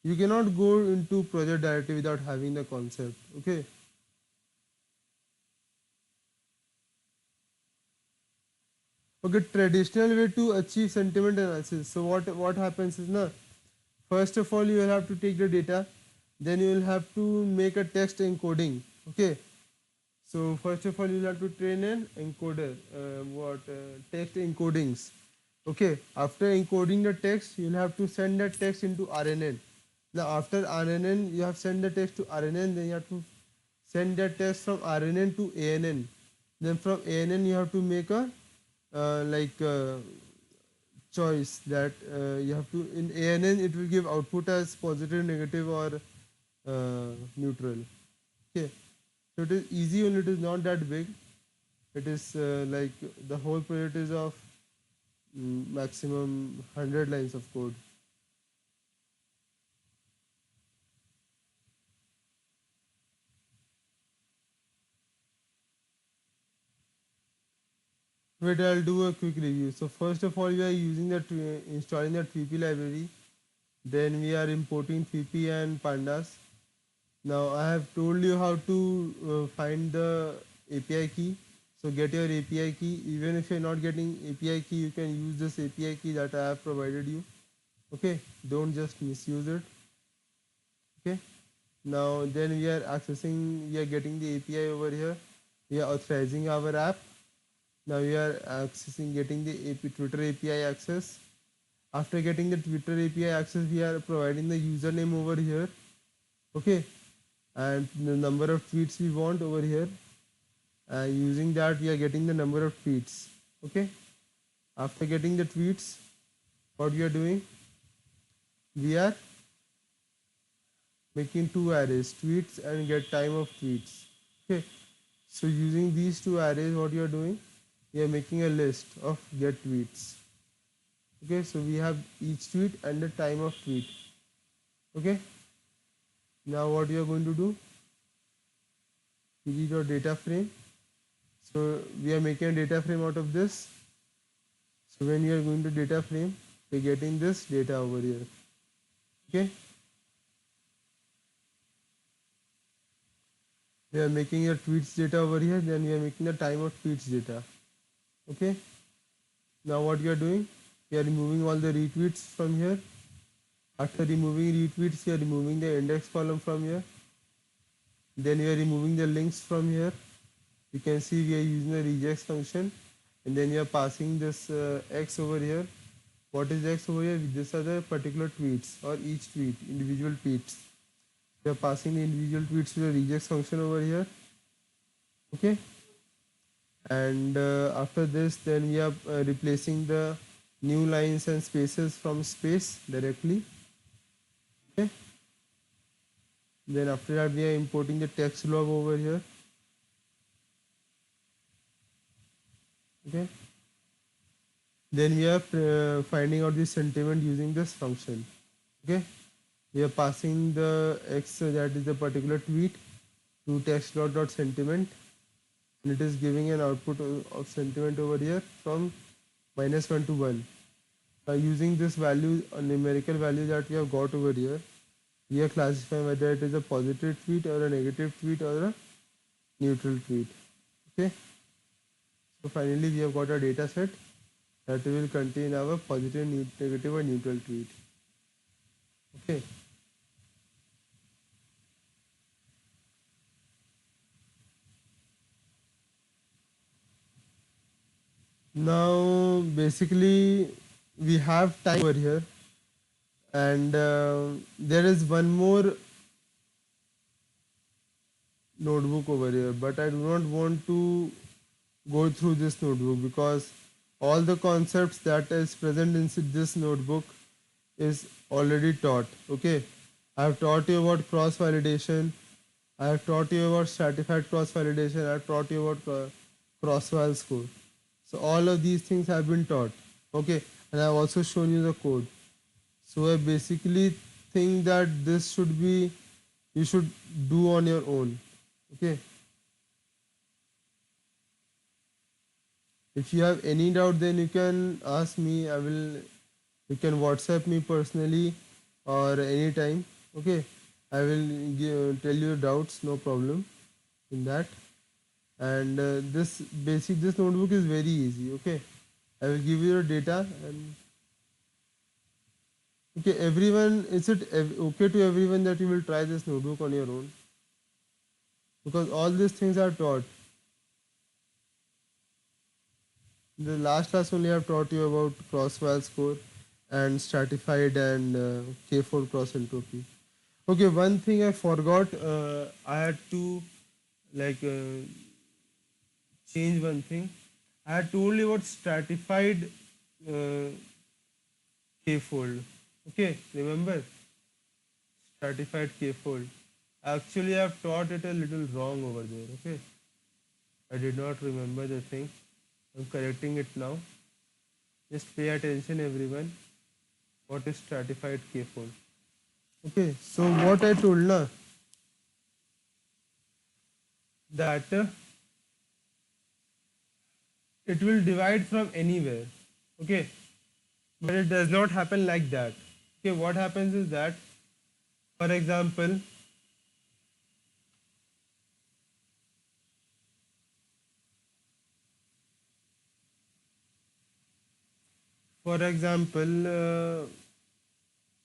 You cannot go into project directly without having the concept. Okay. Okay, traditional way to achieve sentiment analysis. So what happens is na, first of all you will have to take the data, then you will have to make a text encoding. Okay. So first of all you will have to train an encoder, text encodings. Okay. After encoding the text, you will have to send that text into RNN. Now after RNN, you have sent the text to RNN, then you have to send that text from RNN to ANN. Then from ANN you have to make a choice that you have to in ANN it will give output as positive, negative, or neutral. Okay, so it is easy only. It is not that big. It is like the whole project is of maximum 100 lines of code. Wait, I'll do a quick review. So first of all, we are using that installing that VP library. Then we are importing VP and pandas. Now I have told you how to find the API key. So get your API key. Even if you're not getting API key, you can use this API key that I have provided you. Okay, don't just misuse it. Okay. Now then we are getting the API over here. We are authorizing our app. Now we are getting the Twitter API access. After getting the Twitter API access, we are providing the username over here. Okay, and the number of tweets we want over here. Using that, we are getting the number of tweets. Okay, after getting the tweets, what we are doing? We are making two arrays, tweets and get time of tweets. Okay, so using these two arrays, what you are doing? We are making a list of get tweets. Okay, so we have each tweet and the time of tweet. Okay, now what you are going to do? We need your data frame. So we are making a data frame out of this. So when you are going to data frame, we are getting this data over here. Okay, we are making your tweets data over here, then we are making the time of tweets data. Okay, now what you are doing? We are removing all the retweets from here. After removing retweets, we are removing the index column from here. Then we are removing the links from here. You can see we are using the regex function, and then we are passing this x over here. What is x over here? These are the particular tweets or each tweet, individual tweets. We are passing the individual tweets to the regex function over here. Okay, and after this, then we are replacing the new lines and spaces from space directly. Okay, then after that, we are importing the text log over here. Okay, then we are finding out the sentiment using this function. Okay, we are passing the x, that is the particular tweet, to text log dot sentiment. and it is giving an output of sentiment over here from -1 to 1. Now using this value, a numerical value that we have got over here, we are classifying whether it is a positive tweet or a negative tweet or a neutral tweet. Okay. So finally we have got a data set that will contain our positive, negative or neutral tweet. Okay. Now basically we have time over here, and there is one more notebook over here, but I do not want to go through this notebook because all the concepts that is present in this notebook is already taught. Okay, I have taught you about cross validation, I have taught you about stratified cross validation, I have taught you about cross val score. So all of these things have been taught. Okay, and I have also shown you the code. So I basically think that this should be, you should do on your own. Okay. If you have any doubt, then you can ask me. You can WhatsApp me personally or anytime. Okay. I will tell you doubts, no problem in that. And this notebook is very easy. Okay. I will give you your data and okay, everyone, is it okay to everyone that you will try this notebook on your own? Because all these things are taught. The last class only I have taught you about cross-val score and stratified and K4 cross entropy. Okay, one thing I forgot, I had to like change one thing. I had told you about stratified K-fold. Okay, remember? Stratified K-fold. Actually, I have taught it a little wrong over there. Okay, I did not remember the thing. I'm correcting it now. Just pay attention, everyone. What is stratified K-fold? Okay, so what I told now, that it will divide from anywhere. Okay, but it does not happen like that. Okay, what happens is that, for example,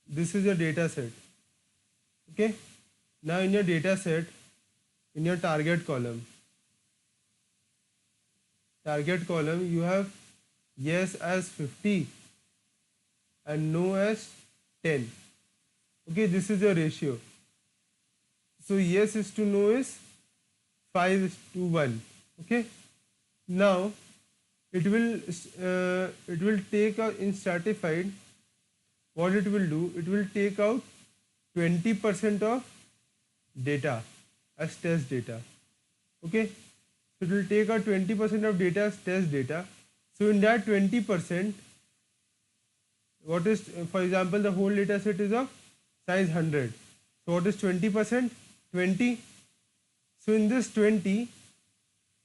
this is your data set. Okay, now in your data set, in your target column, you have yes as 50 and no as 10. Okay, this is your ratio. So yes is to no is 5 is to 1. Okay, now it will take out in stratified. What it will do, it will take out 20% of data as test data. Okay, so it will take out 20% of data as test data. So in that 20%, what is, for example, the whole data set is of size 100. So what is 20%? 20. So in this 20,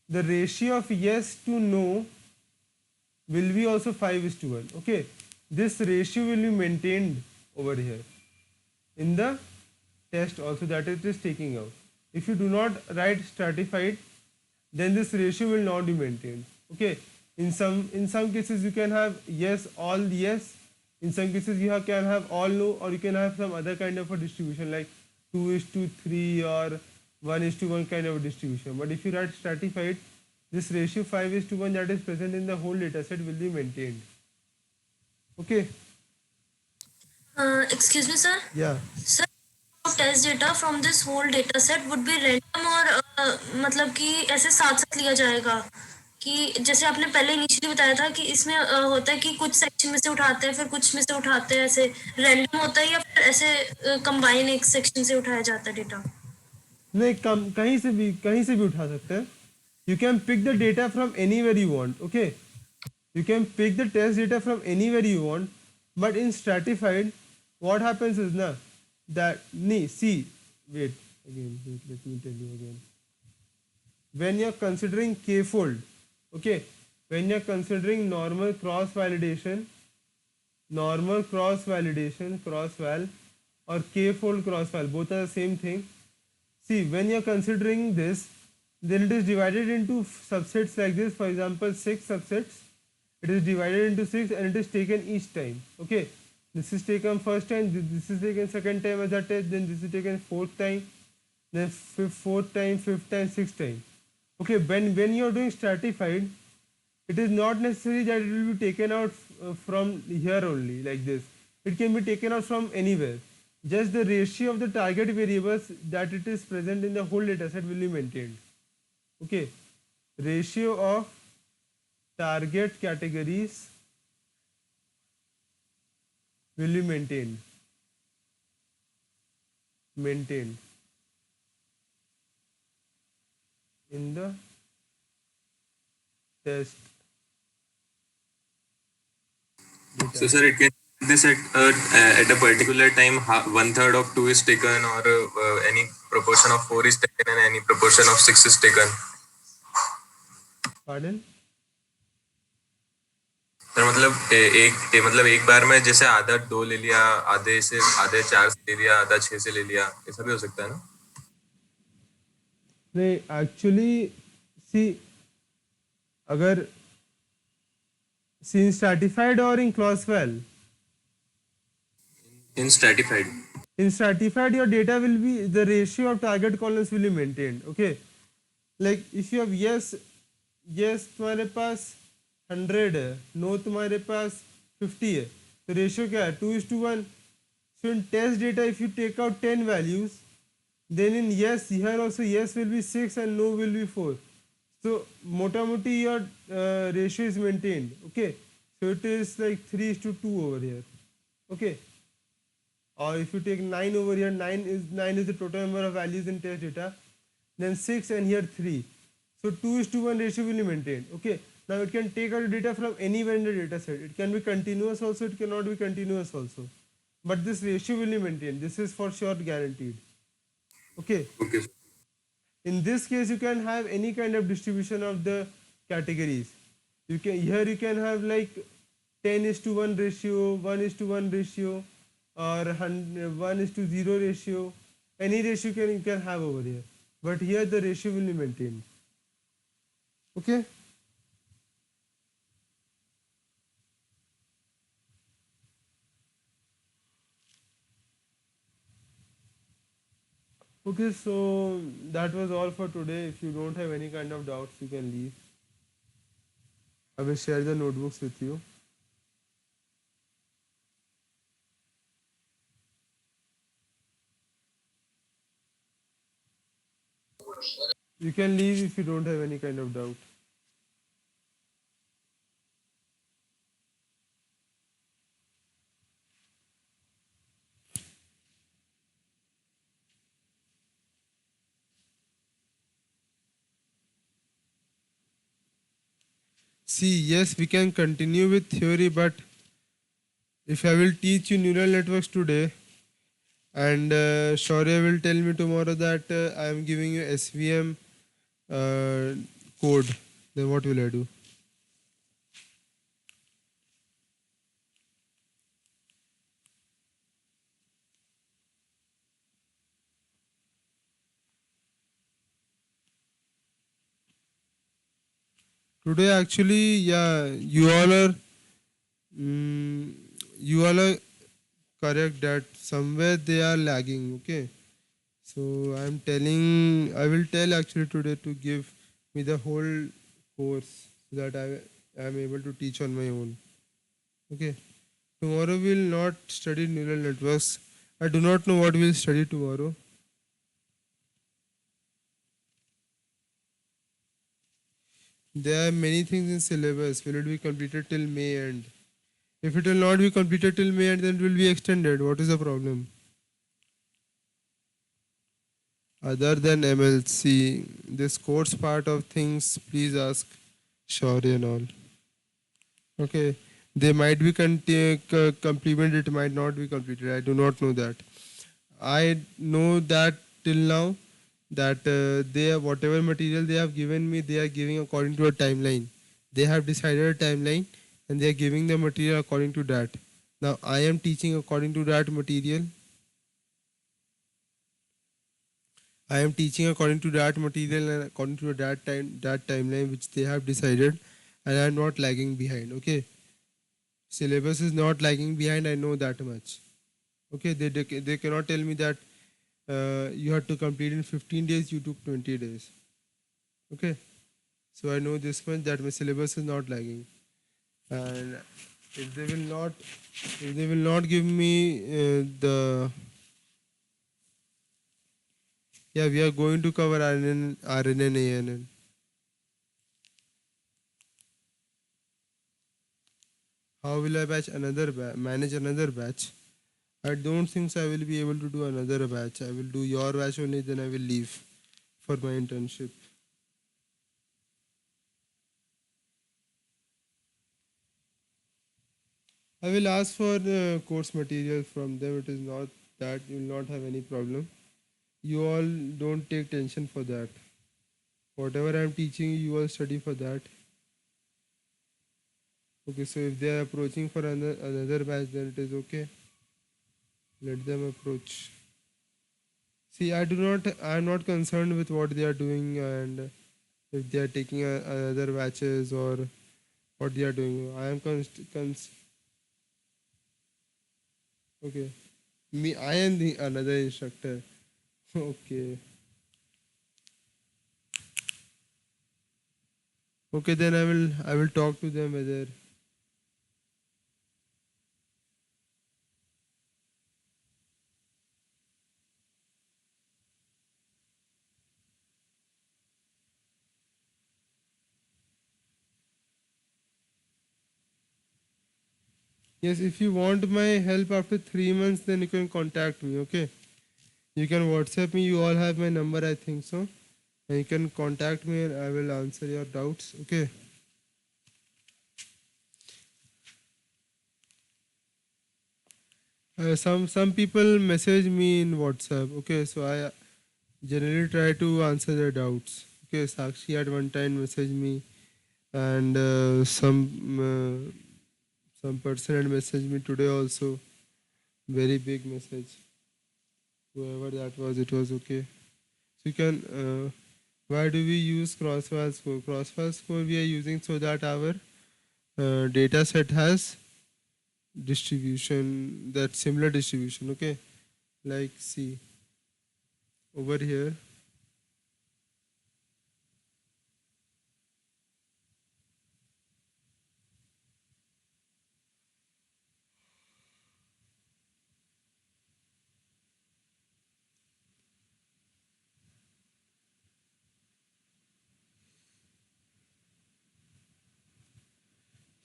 the ratio of yes to no will be also 5:1. Okay, this ratio will be maintained over here in the test also, that it is taking out. If you do not write stratified, then this ratio will not be maintained. Okay, in some cases you can have yes, all yes. In some cases you can have all no, or you can have some other kind of a distribution like 2:3 or 1:1 kind of a distribution. But if you write stratified, this ratio 5:1 that is present in the whole data set will be maintained. Okay. Excuse me, sir. Yeah. Sir, test data from this whole data set would be random और मतलब कि ऐसे साथ साथ लिया जाएगा कि जैसे आपने पहले इनिशियली बताया था कि इसमें होता है कि कुछ सेक्शन में से उठाते हैं फिर कुछ में से उठाते हैं, ऐसे रैंडम होता है या फिर ऐसे कंबाइन एक सेक्शन से उठाया जाता है डेटा? नहीं, कहीं से भी उठा सकते हैं. You can pick the data from anywhere you want. Okay, you can pick the test data from anywhere you want, but in stratified, what happens is na that see, wait, let me tell you again. when you're considering k-fold, okay, when you're considering normal cross validation, cross val, or k-fold cross val, both are the same thing. See, when you're considering this, then it is divided into subsets like this. For example, 6 subsets. It is divided into 6 and it is taken each time. Okay, this is taken first time, this is taken second time as a test, then this is taken fourth time, then fourth time, fifth time, sixth time. Okay, when you are doing stratified, it is not necessary that it will be taken out from here only like this. It can be taken out from anywhere. Just the ratio of the target variables that it is present in the whole dataset will be maintained. Okay, ratio of target categories will be maintained. In the test data. So, sir, it can this at a particular time, one third of 2 is taken, or any proportion of 4 is taken, and any proportion of 6 is taken. Pardon? Sir मतलब एक बार में जैसे आधा 2 ले लिया, आधे 4 से ले लिया, आधा 6 से ले लिया, ऐसा भी हो सकता है ना? नहीं, एक्चुअली सी, अगर in stratified or in Clausewell? In stratified. In stratified, your data will be, the ratio of target columns will be maintained. Okay, like if you have yes तुम्हारे पास 100 है, no तुम्हारे पास 50 है, तो रेशियो क्या है? 2:1. So in test data, if you take out 10 values, then in yes, here also yes will be 6 and no will be 4. So motamoti your ratio is maintained. Okay, so it is like 3:2 over here. Okay, or if you take 9 over here, 9 is the total number of values in test data, then 6 and here 3. So 2:1 ratio will be maintained. Okay, now it can take out data from anywhere in the data set. It can be continuous also, it cannot be continuous also, but this ratio will be maintained. This is for sure guaranteed. Okay. Okay. In this case, you can have any kind of distribution of the categories. You can have like 10:1 ratio, 1:1 ratio, or 1:0 ratio. Any ratio you can have over here, but here the ratio will be maintained. Okay. Okay, so that was all for today. If you don't have any kind of doubts, you can leave. I will share the notebooks with you. You can leave if you don't have any kind of doubt. See, yes, we can continue with theory, but if I will teach you neural networks today, and Shaurya will tell me tomorrow that I am giving you SVM code, then what will I do? Today, actually, yeah, you all are correct that somewhere they are lagging. Okay, so I will tell actually today to give me the whole course so that I am able to teach on my own. Okay, tomorrow we will not study neural networks. I do not know what we will study tomorrow. There are many things in syllabus. Will it be completed till May end? If it will not be completed till May end, then it will be extended. What is the problem? Other than MLC, this course part of things, please ask Shaurya and all. Okay, they might be complemented, it might not be completed. I do not know that. I know that till now that they have, whatever material they have given me, they are giving according to a timeline. They have decided a timeline and they are giving the material according to that. Now I am teaching according to that material. I am teaching according to that material and according to that timeline which they have decided, and I am not lagging behind. Okay, syllabus is not lagging behind. I know that much. Okay, they cannot tell me that you have to complete in 15 days. You took 20 days. Okay, so I know this much that my syllabus is not lagging, and if they will not, if they will not give me the yeah, we are going to cover RNN, ANN. How will I manage another batch? I don't think so I will be able to do another batch. I will do your batch only, then I will leave for my internship. I will ask for the course material from them. It is not that you will not have any problem. You all don't take tension for that. Whatever I am teaching you, you all study for that. Okay, so if they are approaching for another batch, then it is okay. Let them approach. See, I am not concerned with what they are doing and if they are taking other batches or what they are doing. I am okay. I am the another instructor. Okay. Okay, then I will talk to them whether yes, if you want my help after 3 months, then you can contact me. Okay, you can WhatsApp me. You all have my number, I think so, and you can contact me, and I will answer your doubts. Okay. Some people message me in WhatsApp. Okay, so I generally try to answer their doubts. Okay, Sakshi at one time messaged me, and some person had messaged me today also. Very big message. Whoever that was, it was okay. So you can. Why do we use crossfire score? Crossfire score we are using so that our data set has distribution, that similar distribution. Okay, like see over here.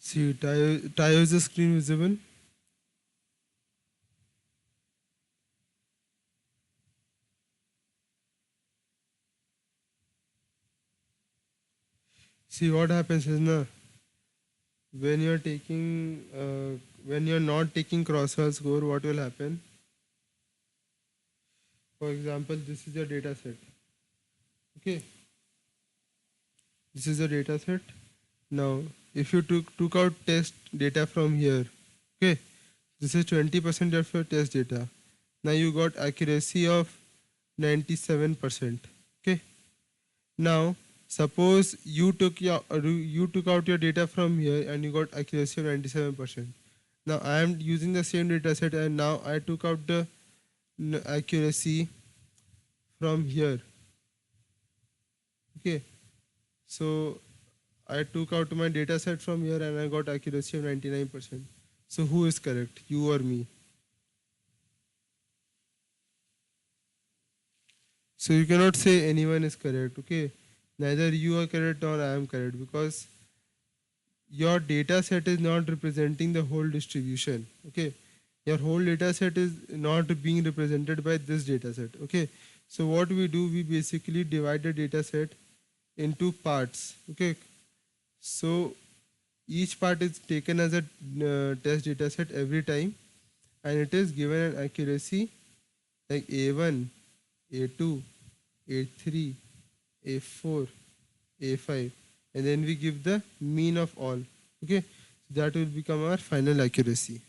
See, Tayo is the screen visible. See what happens is na, when you're taking when you're not taking crossfire score, what will happen? For example, this is your data set. Okay, this is the data set. Now, if you took out test data from here, okay, this is 20% of your test data. Now you got accuracy of 97%. Okay. Now, suppose you took out your data from here and you got accuracy of 97%. Now I am using the same data set and now I took out the accuracy from here. Okay, so I took out my data set from here and I got accuracy of 99%. So who is correct, you or me? So you cannot say anyone is correct. Okay, neither you are correct nor I am correct, because your data set is not representing the whole distribution. Okay, your whole data set is not being represented by this data set. Okay, so what we do, we basically divide the data set into parts. Okay, so each part is taken as a test data set every time, and it is given an accuracy like A1, A2, A3, A4, A5, and then we give the mean of all. Okay, so that will become our final accuracy.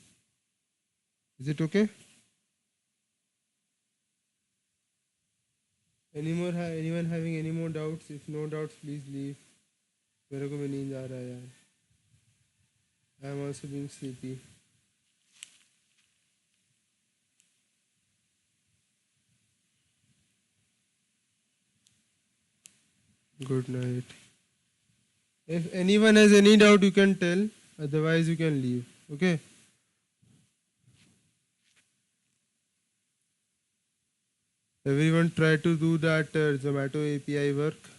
Is it okay? Anyone having any more doubts? If no doubts, please leave. मेरे को भी नींद आ रहा है यार. I am also being sleepy. Good night. If anyone has any doubt, you can tell. Otherwise, you can leave. Okay. Everyone try to do that Zomato API work.